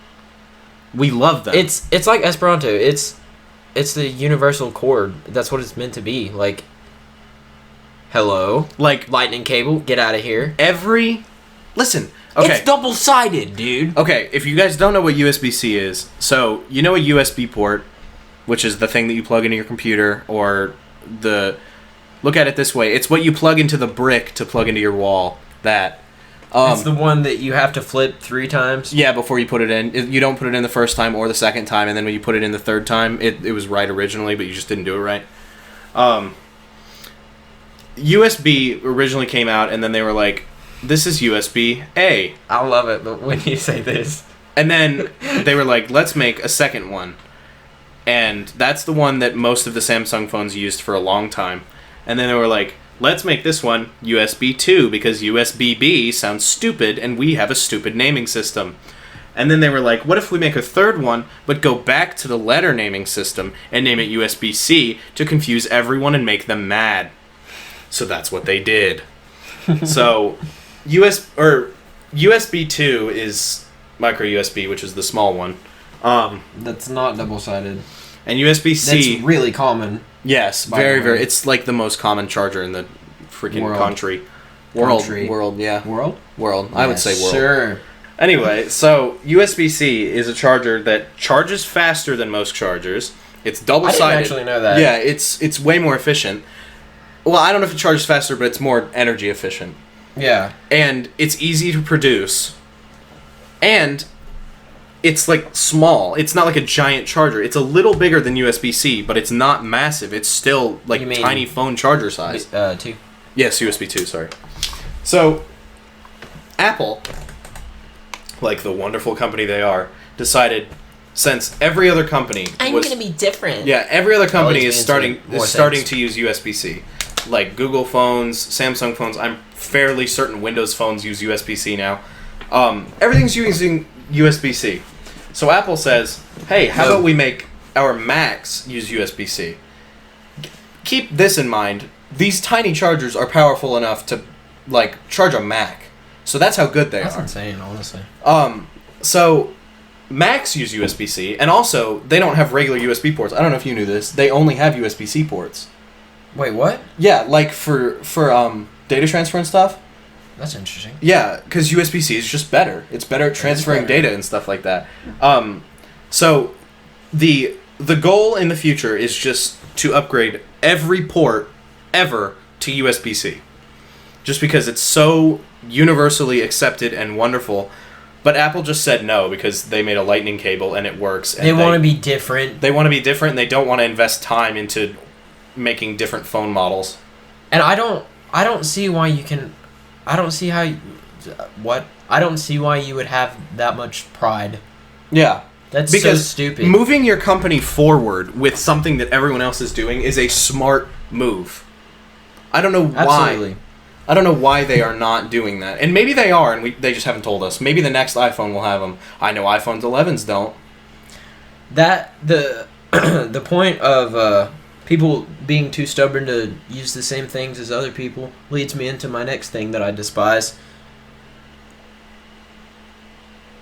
We love them. It's like Esperanto. It's the universal cord. That's what it's meant to be. Like, hello, like lightning cable. Get out of here. Listen. Okay. It's double-sided, dude. Okay, if you guys don't know what USB-C is, so you know a USB port, which is the thing that you plug into your computer, or look at it this way, it's what you plug into the brick to plug into your wall. That. It's the one that you have to flip 3 times. Yeah, before you put it in. You don't put it in the first time or the second time, and then when you put it in the third time, it was right originally, but you just didn't do it right. USB originally came out, and then they were like, this is USB-A. I love it, but when you say this. And then they were like, let's make a second one. And that's the one that most of the Samsung phones used for a long time. And then they were like, let's make this one USB 2 because USB-B sounds stupid and we have a stupid naming system. And then they were like, what if we make a third one but go back to the letter naming system and name it USB-C to confuse everyone and make them mad? So that's what they did. So USB 2 is micro USB, which is the small one. That's not double-sided. And USB-C... That's really common. Yes, very. It's like the most common charger in the freaking country. World, yeah. World. I would say world. Sure. Anyway, so USB-C is a charger that charges faster than most chargers. It's double-sided. I didn't actually know that. Yeah, it's way more efficient. Well, I don't know if it charges faster, but it's more energy efficient. Yeah. And it's easy to produce. And it's like small. It's not like a giant charger. It's a little bigger than USB-C, but it's not massive. It's still like tiny phone charger size. 2. Yes, USB 2, sorry. So, Apple, like the wonderful company they are, decided since every other company I'm going to be different. Yeah, every other company is starting sense. to use USB-C. Like Google phones, Samsung phones, I'm fairly certain Windows phones use USB-C now. Everything's using USB-C. So Apple says, hey, how about we make our Macs use USB-C? Keep this in mind. These tiny chargers are powerful enough to, like, charge a Mac. So that's how good they are. That's insane, honestly. So Macs use USB-C, and also, they don't have regular USB ports. I don't know if you knew this. They only have USB-C ports. Wait, what? Yeah, like for data transfer and stuff. That's interesting. Yeah, because USB-C is just better. It's better at transferring better. data and stuff like that. So the goal in the future is just to upgrade every port ever to USB-C. Just because it's so universally accepted and wonderful. But Apple just said no because they made a lightning cable and it works. And they want to be different. They want to be different and they don't want to invest time into making different phone models. And I don't see why you can... I don't see how... I don't see why you would have that much pride. Yeah. That's because so stupid. Moving your company forward with something that everyone else is doing is a smart move. I don't know why. Absolutely. I don't know why they are not doing that. And maybe they are, and they just haven't told us. Maybe the next iPhone will have them. I know iPhones 11s don't. The point of people being too stubborn to use the same things as other people leads me into my next thing that I despise.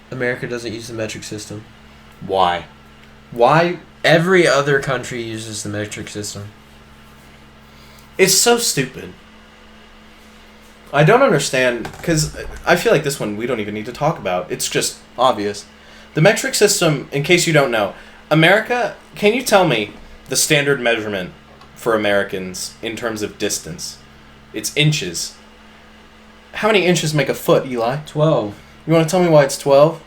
America doesn't use the metric system. Why? Why? Every other country uses the metric system. It's so stupid. I don't understand, because I feel like this one we don't even need to talk about. It's just obvious. The metric system, in case you don't know, America, can you tell me the standard measurement for Americans in terms of distance? It's inches. How many inches make a foot, Eli? 12. You want to tell me why it's 12?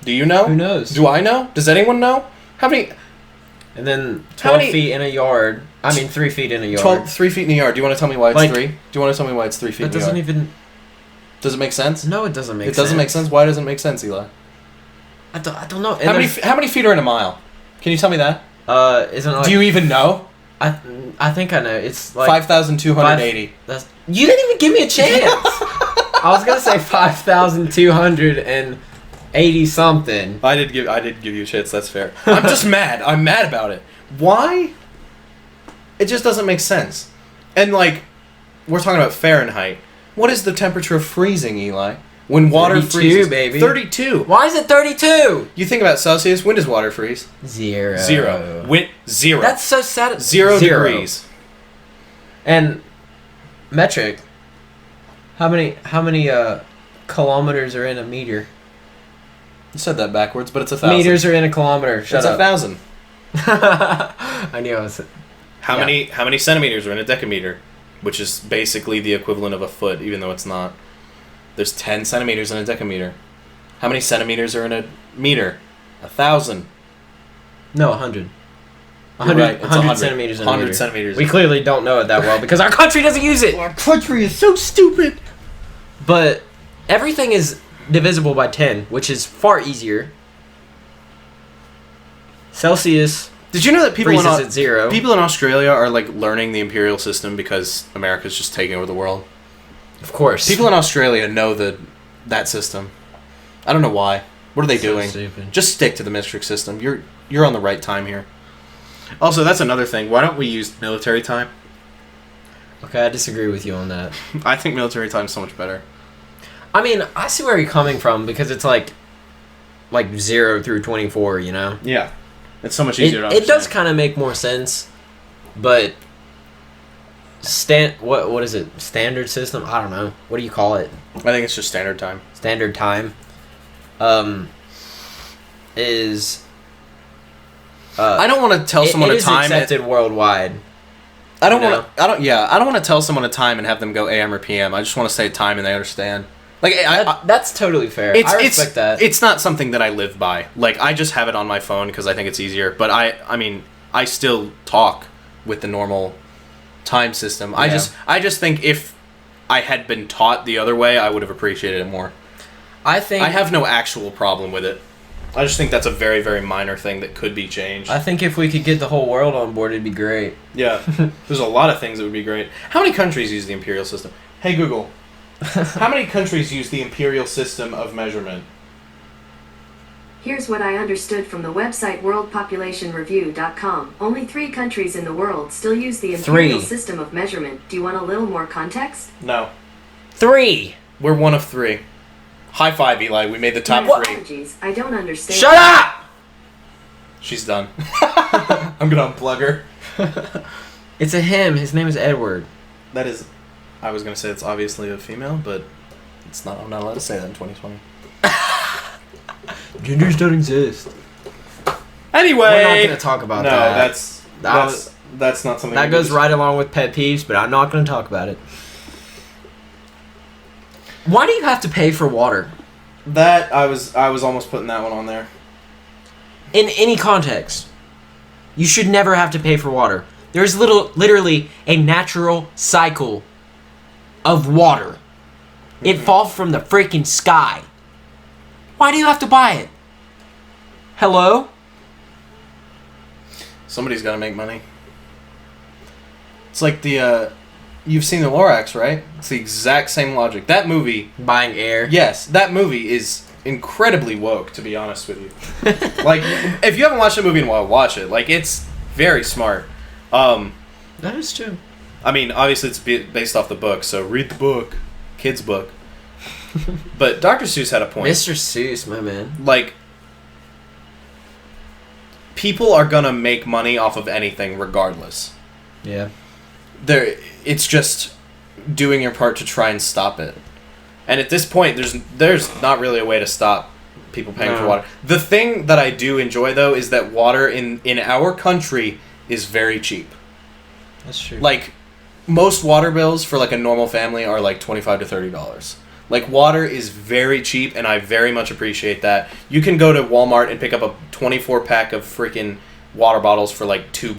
Do you know? Who knows? Do I know? Does anyone know? How many... And then 12 feet in a yard. 3 feet in a yard. 3 feet in a yard. Do you want to tell me why it's 3? Do you want to tell me why it's 3 feet in a yard? That doesn't even... Does it make sense? No, it doesn't make sense. It doesn't make sense? Why doesn't it make sense, Eli? I don't know. How many feet are in a mile? Can you tell me that? Isn't it like... Do you even know? I think I know. It's like... 5,280. You didn't even give me a chance! I was going to say 5,280 something. I did give you shits, that's fair. I'm just mad. I'm mad about it. Why? It just doesn't make sense. And like, we're talking about Fahrenheit. What is the temperature of freezing, Eli? When water 32, freezes? baby. 32. Why is it 32? You think about Celsius, when does water freeze? 0. 0. Zero. That's so sad. 0 degrees. And metric. How many kilometers are in a meter? You said that backwards, but it's 1,000. Meters are in a kilometer. Shut up. 1,000. I knew I was... How many centimeters are in a decameter? Which is basically the equivalent of a foot, even though it's not. There's 10 centimeters in a decameter. How many centimeters are in a meter? 1,000. No, 100. 100, right, 100 centimeters in a 100 meter. centimeters. We clearly don't know it that well because our country doesn't use it. Our country is so stupid. But everything is divisible by 10, which is far easier. Celsius... Did you know that people freezes at 0. People in Australia are like learning the imperial system because America's just taking over the world? Of course. People in Australia know that system. I don't know why. What are they doing? Stupid. Just stick to the metric system. You're on the right time here. Also, that's another thing. Why don't we use military time? Okay, I disagree with you on that. I think military time is so much better. I mean, I see where you're coming from because it's like 0 through 24, you know? Yeah. It's so much easier to understand. It does kind of make more sense, but what is it? Standard system? I don't know. What do you call it? I think it's just standard time. Standard time is I don't want to tell someone a time. It is accepted worldwide. I don't want to tell someone a time and have them go AM or PM. I just want to say a time and they understand. Like that's totally fair. I respect that. It's not something that I live by. Like I just have it on my phone because I think it's easier. But I mean, I still talk with the normal time system. Yeah. I just think if I had been taught the other way, I would have appreciated it more. I have no actual problem with it. I just think that's a very, very minor thing that could be changed. I think if we could get the whole world on board, it'd be great. Yeah, there's a lot of things that would be great. How many countries use the imperial system? Hey Google. How many countries use the imperial system of measurement? Here's what I understood from the website worldpopulationreview.com. Only 3 countries in the world still use the imperial system of measurement. Do you want a little more context? No. 3! We're one of 3. High five, Eli. We made the top 3. Apologies, I don't understand. Shut up! She's done. I'm gonna unplug her. It's a him. His name is Edward. That is... I was gonna say it's obviously a female, but it's not. I'm not allowed to say that in 2020. Genders don't exist. Anyway, We're not gonna talk about no, that. that's not something That goes right along with pet peeves, but I'm not gonna talk about it. Why do you have to pay for water? That I was almost putting that one on there. In any context, you should never have to pay for water. There's literally a natural cycle of water. It falls from the freaking sky. Why do you have to buy it? Hello? Somebody's got to make money. It's like the you've seen the Lorax, right? It's the exact same logic. That movie, Buying air. yes, that movie is incredibly woke, to be honest with you. Like, if you haven't watched the movie in a while, watch it. Like, it's very smart. That is true. I mean, obviously it's based off the book, so read the book. Kid's book. But Dr. Seuss had a point. Mr. Seuss, my man. Like, people are gonna make money off of anything regardless. Yeah. It's just doing your part to try and stop it. And at this point, there's not really a way to stop people paying for water. The thing that I do enjoy, though, is that water in our country is very cheap. That's true. Like, most water bills for, like, a normal family are, like, $25 to $30. Like, water is very cheap, and I very much appreciate that. You can go to Walmart and pick up a 24-pack of freaking water bottles for, like, $2.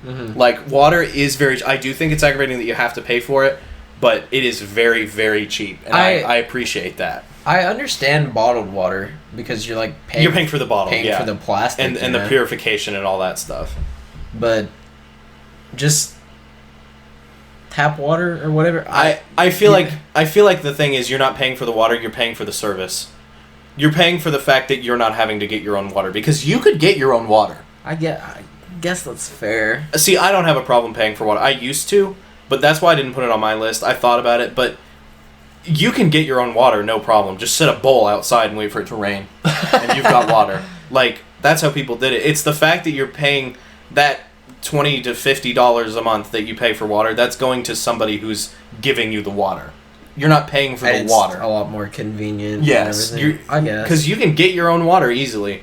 Mm-hmm. Like, water is very... I do think it's aggravating that you have to pay for it, but it is very, very cheap, and I appreciate that. I understand bottled water because you're like paying. You're paying for the bottle, paying for the plastic, and the purification and all that stuff. But just tap water or whatever. I feel like the thing is you're not paying for the water, you're paying for the service. You're paying for the fact that you're not having to get your own water because you could get your own water. I guess that's fair. See, I don't have a problem paying for water. I used to, but that's why I didn't put it on my list. I thought about it, but you can get your own water, no problem. Just set a bowl outside and wait for it to rain, and you've got water. Like, that's how people did it. It's the fact that you're paying that $20 to $50 a month that you pay for water. That's going to somebody who's giving you the water. You're not paying for the water. A lot more convenient. Yes, and I guess because you can get your own water easily.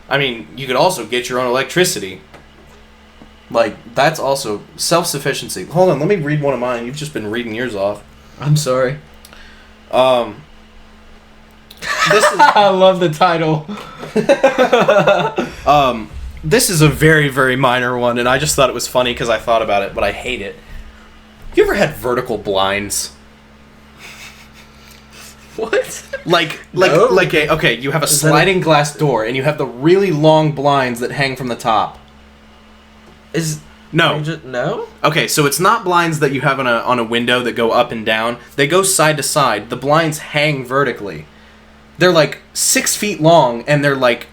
I mean, you could also get your own electricity. Like, that's also self-sufficiency. Hold on, let me read one of mine. You've just been reading yours off. I'm sorry. This is, I love the title. this is a very, very minor one, and I just thought it was funny because I thought about it, but I hate it. You ever had vertical blinds? What? Like, No. you have a sliding glass door, and you have the really long blinds that hang from the top. No. No? Okay, so it's not blinds that you have on a window that go up and down. They go side to side. The blinds hang vertically. They're like 6 feet long, and they're like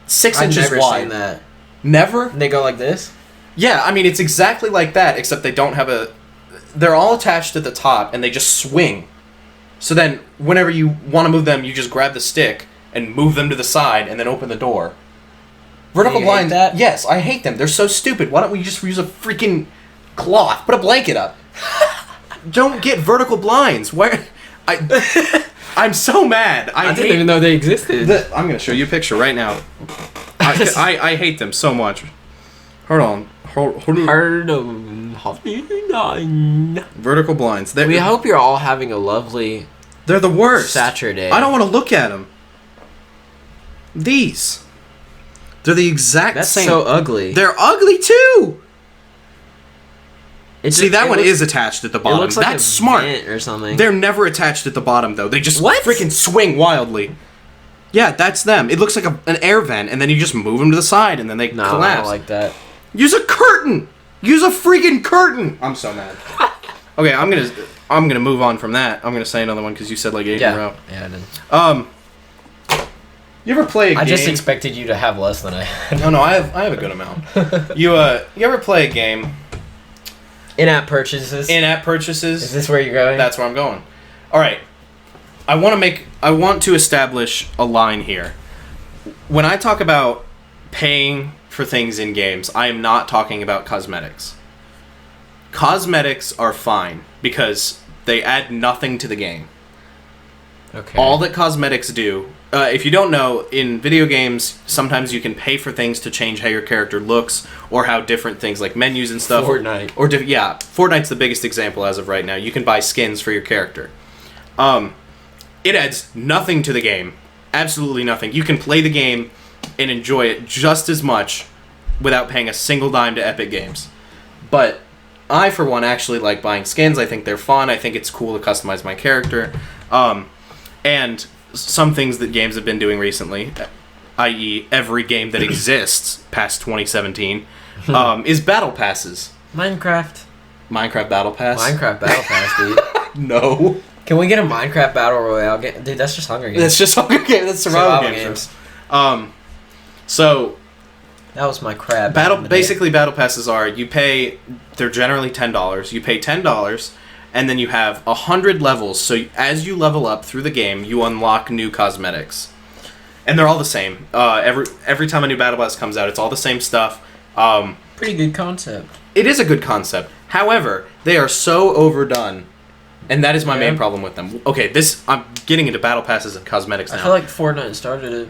6 I've inches never wide. seen that. Never? They go like this? Yeah, I mean, it's exactly like that, except they don't have a... They're all attached at the top, and they just swing. So then, whenever you want to move them, you just grab the stick and move them to the side, and then open the door. Vertical You hate blinds... that? Yes, I hate them. They're so stupid. Why don't we just use a freaking cloth? Put a blanket up. Don't get vertical blinds. Where... I'm so mad. I didn't even know they existed. I'm going to show you a picture right now. I hate them so much. Hold on. Vertical blinds. We hope you're all having a lovely They're the worst. Saturday. I don't want to look at them. These. They're the exact That's same. so ugly. They're ugly too. See, that one looks, is attached at the bottom. It looks like That's a smart. vent or something. They're never attached at the bottom though. They just What? freaking swing wildly. Yeah, that's them. It looks like an air vent, and then you just move them to the side, and then they No, I collapse. don't like that. Use a curtain. Use a freaking curtain. I'm so mad. Okay, I'm gonna move on from that. I'm gonna say another one because you said like 8 in a row. Yeah, I did. You ever play a game? I just expected you to have less than I had. No, I have a good amount. You ever play a game? In-app purchases? In-app purchases? Is this where you're going? That's where I'm going. All right. I want to establish a line here. When I talk about paying for things in games, I am not talking about cosmetics. Cosmetics are fine because they add nothing to the game. Okay. All that cosmetics do, if you don't know, in video games, sometimes you can pay for things to change how your character looks or how different things like menus and stuff. Fortnite. Yeah, Fortnite's the biggest example as of right now. You can buy skins for your character. It adds nothing to the game. Absolutely nothing. You can play the game and enjoy it just as much without paying a single dime to Epic Games. But I, for one, actually like buying skins. I think they're fun. I think it's cool to customize my character. And some things that games have been doing recently, i.e. every game that exists past 2017, is battle passes. Minecraft Battle Pass? Battle Pass, dude. No. Can we get a Minecraft Battle Royale game? Dude, that's just Hunger Games. That's just Hunger Games. That's survival games. So that was my crab. Basically, battle passes are they're generally $10. You pay $10, and then you have 100 levels. So as you level up through the game, you unlock new cosmetics, and they're all the same. Every time a new battle pass comes out, it's all the same stuff. Pretty good concept. It is a good concept. However, they are so overdone, and that is my main problem with them. Okay, I'm getting into battle passes and cosmetics now. I feel like Fortnite started it.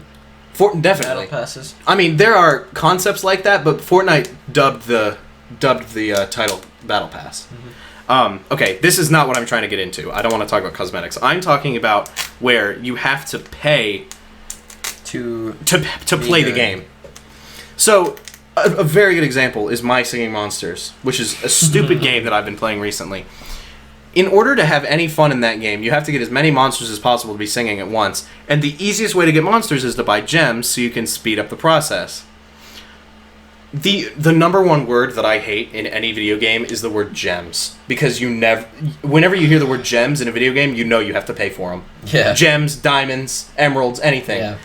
Definitely. Battle passes. I mean, there are concepts like that, but Fortnite dubbed the title Battle Pass. Mm-hmm. Okay, this is not what I'm trying to get into. I don't want to talk about cosmetics. I'm talking about where you have to pay to play the game. So, a very good example is My Singing Monsters, which is a stupid game that I've been playing recently. In order to have any fun in that game, you have to get as many monsters as possible to be singing at once. And the easiest way to get monsters is to buy gems so you can speed up the process. The number one word that I hate in any video game is the word gems. Because whenever you hear the word gems in a video game, you know you have to pay for them. Yeah. Gems, diamonds, emeralds, anything. Yeah.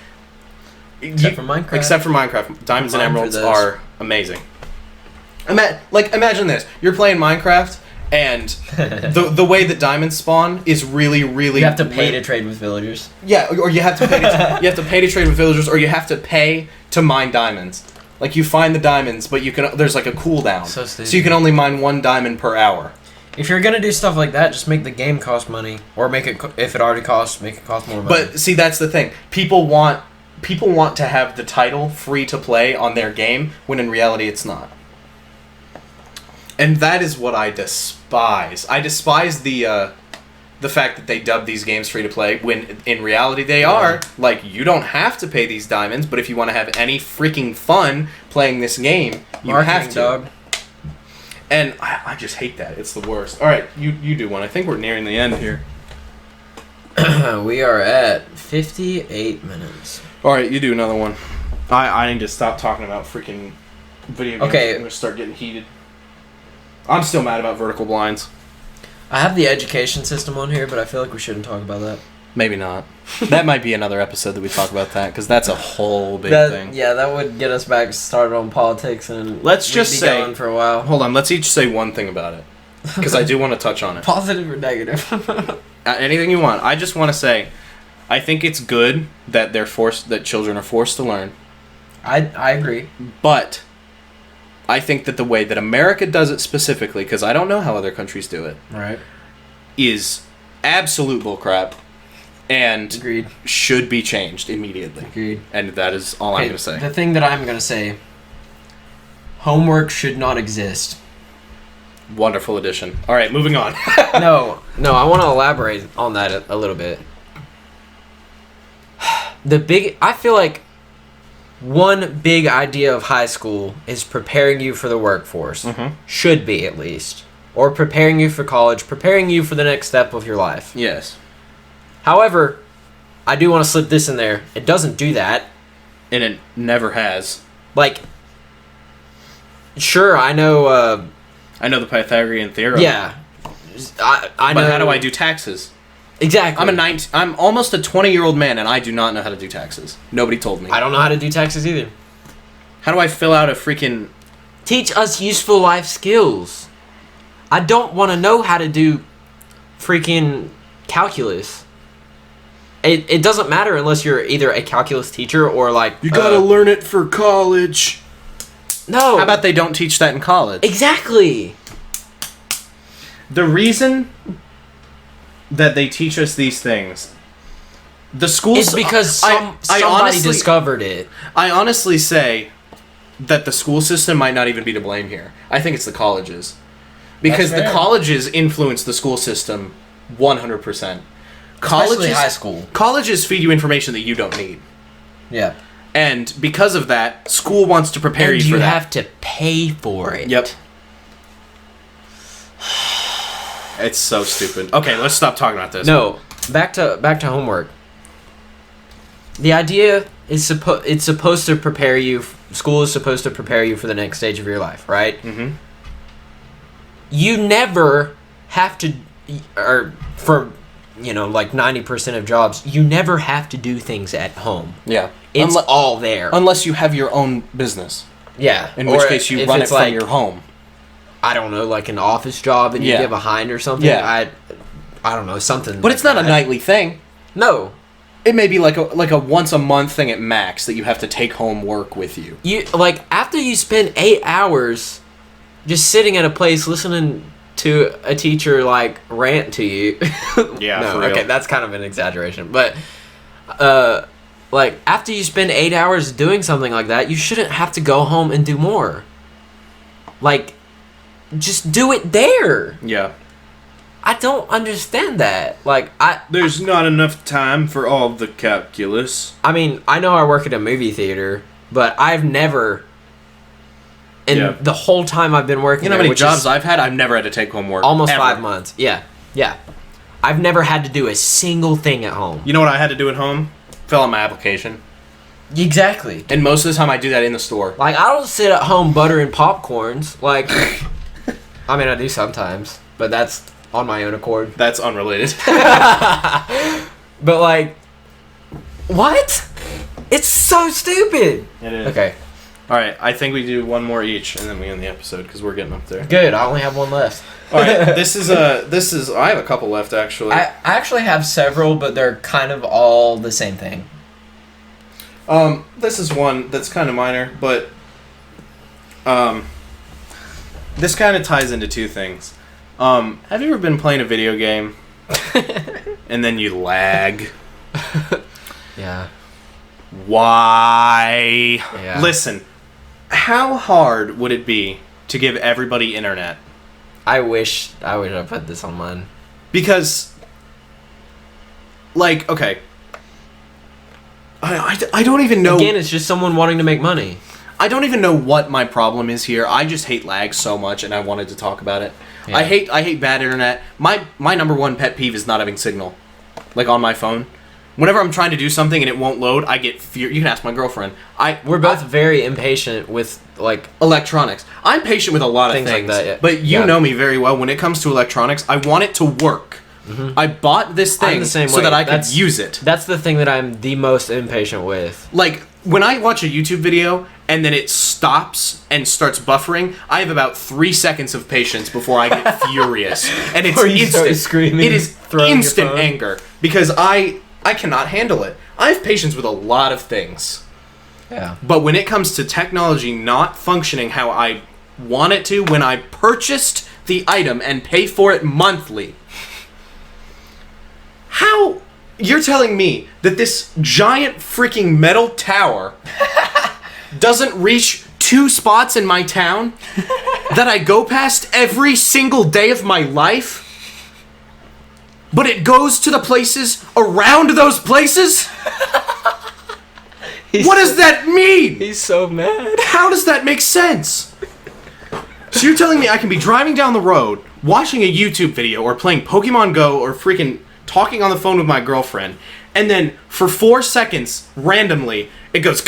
Except for Minecraft. Except for Minecraft. Diamonds and emeralds are amazing. Imagine this. You're playing Minecraft, and the way that diamonds spawn is really, really... You have to pay to trade with villagers. Yeah, or you have to pay to trade with villagers, or you have to pay to mine diamonds. Like, you find the diamonds, but there's like a cooldown. So you can only mine 1 diamond per hour. If you're gonna do stuff like that, just make the game cost money, or make it, if it already costs, make it cost more money. But see, that's the thing. People want to have the title free to play on their game, when in reality it's not. And that is what I despise. I despise the fact that they dub these games free to play, when in reality they are. Like, you don't have to pay these diamonds, but if you want to have any freaking fun playing this game, you have to. Dog. And I just hate that. It's the worst. All right, you do one. I think we're nearing the end here. We are at 58 minutes. All right, you do another one. I need to stop talking about freaking video games. Okay. I'm going to start getting heated. I'm still mad about vertical blinds. I have the education system on here, but I feel like we shouldn't talk about that. Maybe not. That might be another episode that we talk about that, because that's a whole big thing. Yeah, that would get us back started on politics, and let's just say, going for a while. Hold on, let's each say one thing about it, because I do want to touch on it. Positive or negative? Anything you want. I just want to say, I think it's good that that children are forced to learn. I agree. But I think that the way that America does it specifically, because I don't know how other countries do it, right, is absolute bullcrap, and agreed, should be changed immediately. Agreed. And that is all I'm going to say. The thing that I'm going to say, homework should not exist. Wonderful addition. All right, moving on. No, I want to elaborate on that a little bit. I feel like one big idea of high school is preparing you for the workforce. Mm-hmm. Should be, at least. Or preparing you for college, preparing you for the next step of your life. Yes. However, I do want to slip this in there. It doesn't do that. And it never has. Like, sure, I know... I know the Pythagorean theorem. Yeah. I know... But how do I do taxes? Exactly. I'm almost a 20-year-old man, and I do not know how to do taxes. Nobody told me. I don't know how to do taxes either. How do I fill out a freaking... Teach us useful life skills. I don't want to know how to do freaking calculus. It doesn't matter unless you're either a calculus teacher or like... You gotta learn it for college. No. How about they don't teach that in college? Exactly. The reason that they teach us these things, the schools... It's because somebody honestly, discovered it. I honestly say that the school system might not even be to blame here. I think it's the colleges. Because the colleges influence the school system 100%. Especially high school. Colleges feed you information that you don't need. Yeah. And because of that, school wants to prepare you for that. And you have to pay for it. Yep. It's so stupid. Okay, let's stop talking about this. No, back to homework. The idea is it's supposed to prepare you. School is supposed to prepare you for the next stage of your life, right? Mm-hmm. You never have to, or for, like 90% of jobs, you never have to do things at home. Yeah. It's all there. Unless you have your own business. Yeah. In which case you run it from your home. I don't know, like an office job and you get behind or something. Yeah. I don't know, something. But it's not a nightly thing. No. It may be like a once a month thing at max that you have to take home work with you. After you spend 8 hours just sitting at a place listening to a teacher rant to you. Yeah, no, for real. Okay, that's kind of an exaggeration. But after you spend 8 hours doing something like that, you shouldn't have to go home and do more. Just do it there. Yeah. I don't understand that. There's not enough time for all the calculus. I mean, I know I work at a movie theater, but I've never... And the whole time I've been working You know how many jobs I've had? I've never had to take home work. Almost ever. 5 months. Yeah. Yeah. I've never had to do a single thing at home. You know what I had to do at home? Fill out my application. Exactly. And most of the time I do that in the store. I don't sit at home buttering popcorns. I mean, I do sometimes, but that's on my own accord. That's unrelated. But what? It's so stupid. It is. Okay. All right, I think we do one more each, and then we end the episode because we're getting up there. Good. I only have one left. All right, this is. I have a couple left actually. I actually have several, but they're kind of all the same thing. This is one that's kind of minor, but this kind of ties into two things. Have you ever been playing a video game and then you lag? Yeah. Why? Yeah. Listen, how hard would it be to give everybody internet? I wish I put this on mine. Because, okay. I don't even know. Again, it's just someone wanting to make money. I don't even know what my problem is here. I just hate lag so much, and I wanted to talk about it. Yeah. I hate bad internet. My number one pet peeve is not having signal, on my phone. Whenever I'm trying to do something and it won't load, I get fear. You can ask my girlfriend. We're both very impatient with electronics. I'm patient with a lot of things like that, yeah. But you know me very well. When it comes to electronics, I want it to work. Mm-hmm. I bought this thing so that I could use it. That's the thing that I'm the most impatient with. When I watch a YouTube video and then it stops and starts buffering, I have about 3 seconds of patience before I get furious. And it's instant. Screaming, it is instant anger because I cannot handle it. I have patience with a lot of things. Yeah. But when it comes to technology not functioning how I want it to, when I purchased the item and pay for it monthly, how... You're telling me that this giant freaking metal tower doesn't reach 2 spots in my town that I go past every single day of my life? But it goes to the places around those places? What does that mean? He's so mad. How does that make sense? So you're telling me I can be driving down the road, watching a YouTube video, or playing Pokemon Go, or freaking talking on the phone with my girlfriend, and then for 4 seconds, randomly, it goes...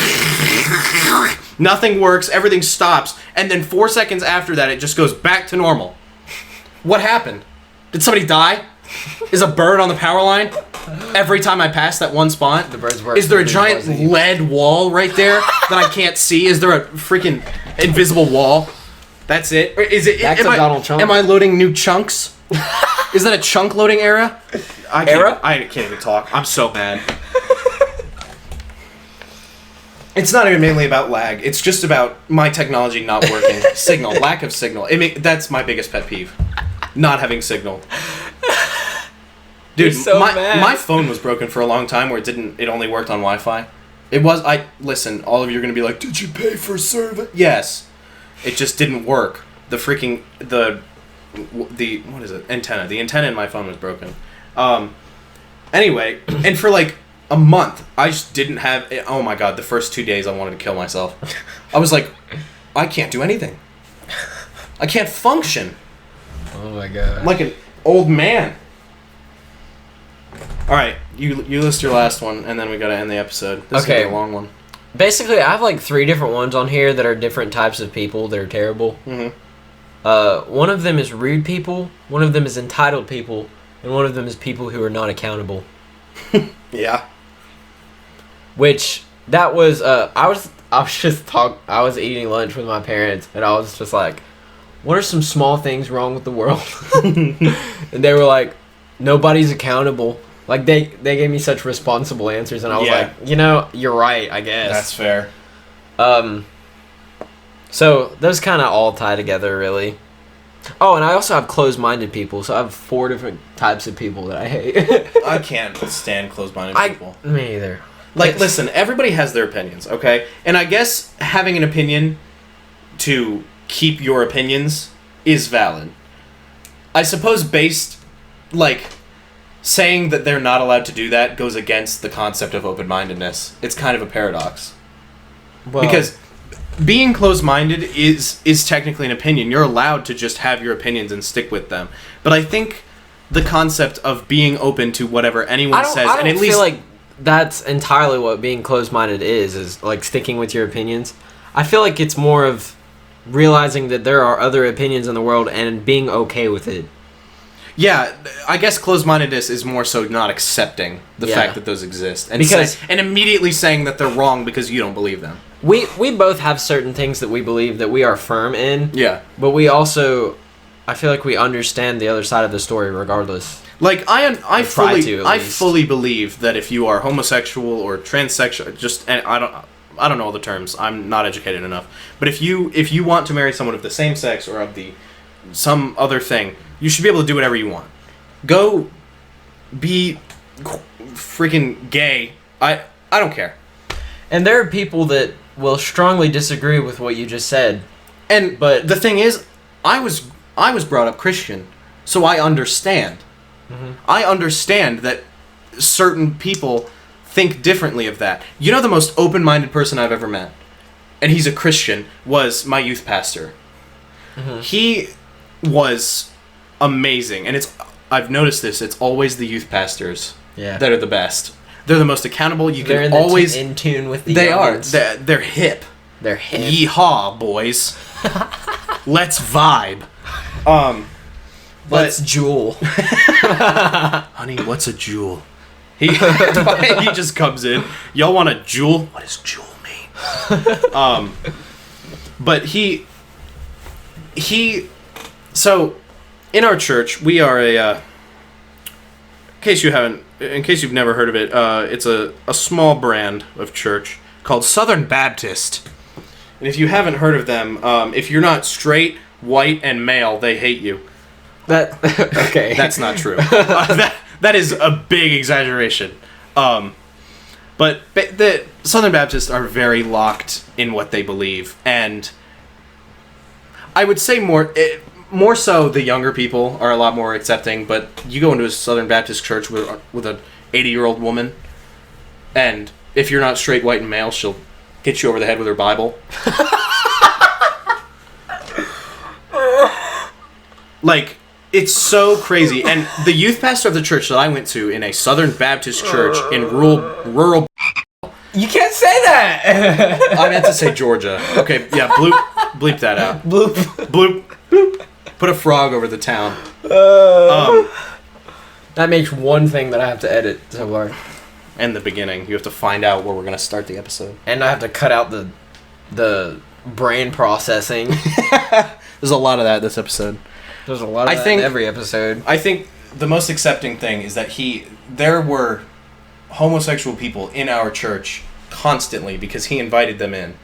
Nothing works, everything stops, and then 4 seconds after that, it just goes back to normal. What happened? Did somebody die? Is a bird on the power line? Every time I pass that one spot? The bird's work. Is there a giant lead wall right there that I can't see? Is there a freaking invisible wall? That's it? Or is it? Donald Trump. Am I loading new chunks? Is that a chunk loading era? I can't even talk. I'm so bad. It's not even mainly about lag. It's just about my technology not working. Signal. Lack of signal. That's my biggest pet peeve. not having signal. Dude, so mad. my phone was broken for a long time where it only worked on Wi-Fi. Listen, all of you are going to be like, did you pay for service? Yes. It just didn't work. The what is it? Antenna. The antenna in my phone was broken. Anyway, and for like a month, I just didn't have, oh my god, the first 2 days I wanted to kill myself. I was like, I can't do anything. I can't function. Oh my god. I'm like an old man. Alright, you list your last one, and then we gotta end the episode. This is gonna be a long one. Basically, I have like 3 different ones on here that are different types of people that are terrible. Mm-hmm. One of them is rude people, one of them is entitled people, and one of them is people who are not accountable. Yeah. Which, that was, I was eating lunch with my parents, and I was just like, what are some small things wrong with the world? And they were like, nobody's accountable. Like, they gave me such responsible answers, and I was like, you're right, I guess. That's fair. So, those kind of all tie together, really. Oh, and I also have closed-minded people, so I have 4 different types of people that I hate. I can't stand closed-minded people. Me either. Like, listen, everybody has their opinions, okay? And I guess having an opinion to keep your opinions is valid. I suppose saying that they're not allowed to do that goes against the concept of open-mindedness. It's kind of a paradox. Well, because being closed-minded is technically an opinion. You're allowed to just have your opinions and stick with them. But I think the concept of being open to whatever anyone says, I and at don't least feel like that's entirely what being closed-minded is like sticking with your opinions. I feel like it's more of realizing that there are other opinions in the world and being okay with it. Yeah, I guess closed-mindedness is more so not accepting the fact that those exist, and and immediately saying that they're wrong because you don't believe them. We both have certain things that we believe that we are firm in. Yeah, but we also, I feel like we understand the other side of the story regardless. Like I fully believe that if you are homosexual or transsexual, I don't know all the terms. I'm not educated enough. But if you want to marry someone of the same sex or of some other thing, you should be able to do whatever you want. Go be freaking gay. I don't care. And there are people that will strongly disagree with what you just said. But the thing is, I was brought up Christian, so I understand. Mm-hmm. I understand that certain people think differently of that. You know, the most open-minded person I've ever met, and he's a Christian, was my youth pastor. Mm-hmm. He was amazing, and I've noticed this. It's always the youth pastors that are the best. They're the most accountable. They're always in tune with the. They audience. are. They're hip. They're hip. Yeehaw, boys! Let's vibe. Let's jewel. Honey, what's a jewel? He just comes in. Y'all want a jewel? What does jewel mean? But he. So, in our church, we are in case you've never heard of it, it's a small brand of church called Southern Baptist. And if you haven't heard of them, if you're not straight, white, and male, they hate you. Okay. That's not true. That is a big exaggeration. But the Southern Baptists are very locked in what they believe, and I would say more so the younger people are a lot more accepting. But you go into a Southern Baptist church with an 80-year-old woman, and if you're not straight, white, and male, she'll hit you over the head with her Bible. Like, it's so crazy. And the youth pastor of the church that I went to in a Southern Baptist church in rural. You can't say that. I meant to say Georgia. Okay, yeah, bleep that out. Bloop. Bloop. Bloop. Put a frog over the town. That makes one thing that I have to edit so far. And the beginning. You have to find out where we're going to start the episode. And I have to cut out the brain processing. There's a lot of that this episode. There's a lot of that in every episode. I think the most accepting thing is that there were homosexual people in our church constantly because he invited them in.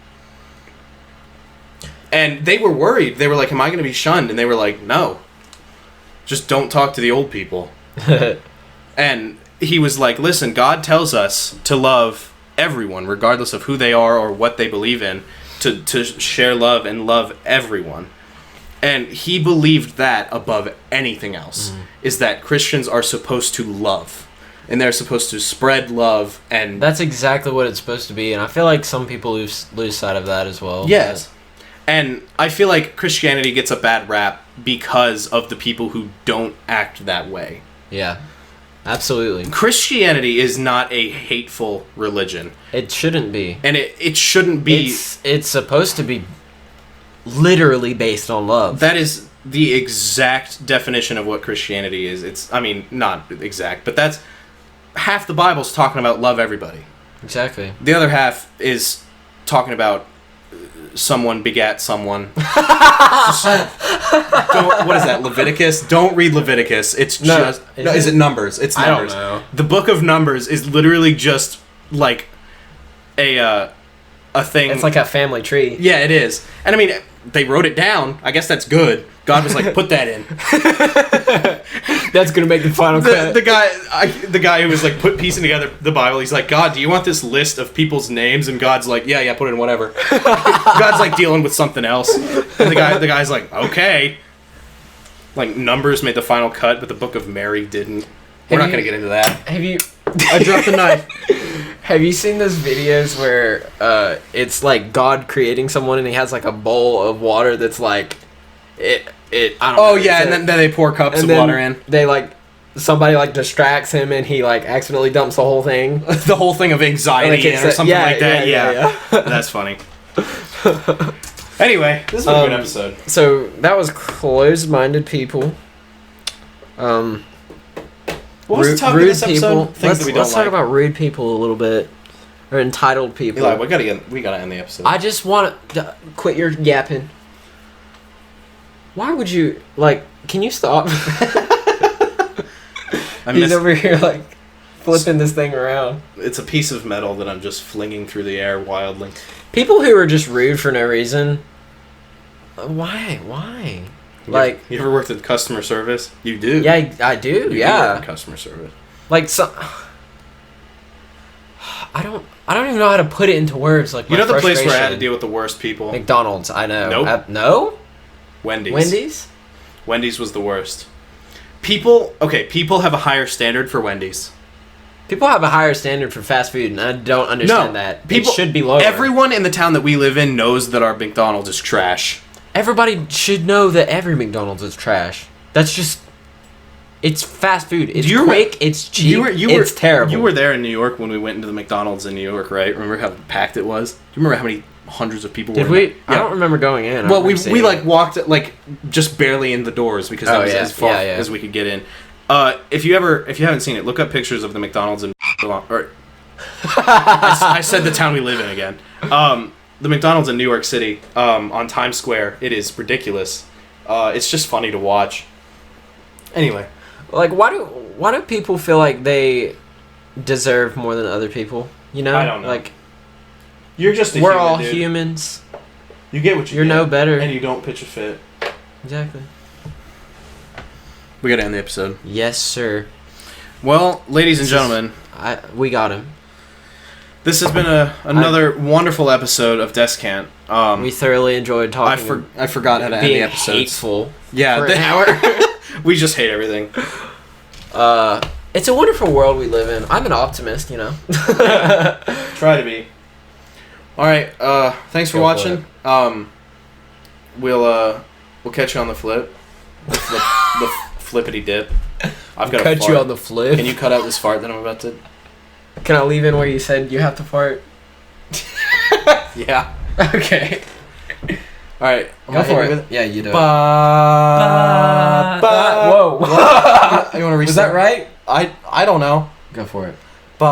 And they were worried. They were like, am I going to be shunned? And they were like, no. Just don't talk to the old people. And he was like, listen, God tells us to love everyone, regardless of who they are or what they believe in, to share love and love everyone. And he believed that above anything else, is that Christians are supposed to love. And they're supposed to spread love. And that's exactly what it's supposed to be. And I feel like some people lose sight of that as well. Yes. And I feel like Christianity gets a bad rap because of the people who don't act that way. Yeah. Absolutely. Christianity is not a hateful religion. It shouldn't be. And it shouldn't be. It's supposed to be literally based on love. That is the exact definition of what Christianity is. Not exact, but that's half the Bible's talking about love everybody. Exactly. The other half is talking about someone begat someone. What is that, Leviticus? Don't read Leviticus. It's is it Numbers? It's Numbers. I don't know. The book of Numbers is literally just like a thing. It's like a family tree. Yeah, it is. And I mean, they wrote it down. I guess that's good. God was like, put that in. That's gonna make the final cut. The guy who was like piecing together the Bible, he's like, God, do you want this list of people's names? And God's like, yeah, put it in whatever. God's like dealing with something else. And the guy's like, okay. Like Numbers made the final cut, but the Book of Mary didn't. We're not gonna get into that. Have you? I dropped the knife. Have you seen those videos where it's like God creating someone and he has like a bowl of water that's like I don't know. Oh yeah, and then they pour cups of water in. They somebody distracts him and he accidentally dumps the whole thing. The whole thing of anxiety or something like that. Yeah. That's funny. Anyway, this is a good episode. So that was closed-minded people. What was the topic of this episode? Let's talk about rude people a little bit, or entitled people. Eli, we gotta end the episode. I just want to quit your yapping. Why would you Can you stop? He's over here flipping this thing around. It's a piece of metal that I'm just flinging through the air wildly. People who are just rude for no reason. Why? You ever worked at customer service? You do. Yeah, I do. You do yeah. work in customer service. I don't even know how to put it into words. You know the place where I had to deal with the worst people? McDonald's. I know. Nope. No. Wendy's was the worst. People have a higher standard for Wendy's. People have a higher standard for fast food, and I don't understand that. It should be lower. Everyone in the town that we live in knows that our McDonald's is trash. Everybody should know that every McDonald's is trash. That's just... It's fast food. It's quick. It's cheap. It's terrible. You were there in New York when we went into the McDonald's in New York, right? Remember how packed it was? Do you remember how many hundreds of people were in there? I don't remember going in. Well, we walked just barely in the doors because that was as far as we could get in. If you haven't seen it, look up pictures of the McDonald's in I said the town we live in again. The McDonald's in New York City, on Times Square, it is ridiculous. It's just funny to watch. Anyway. Why do people feel like they deserve more than other people? You know? I don't know. You're just a we're human, all dude. humans. You get what you You're get. no better. And you don't pitch a fit. Exactly. We gotta end the episode. Yes, sir. Well, ladies and gentlemen, we got him. This has been another wonderful episode of Descant. We thoroughly enjoyed talking. I forgot how to end the episode. Hateful. Yeah, for an hour. We just hate everything. It's a wonderful world we live in. I'm an optimist, you know. Try to be. All right. Thanks for watching. We'll catch you on the flip. The flippity dip. I've got to cut you on the flip. Can you cut out this fart that I'm about to? Can I leave in where you said you have to fart? Yeah. Okay. All right. Go for it. Yeah, you do. Whoa. You want to reset? Was that right? I don't know. Go for it. Ba.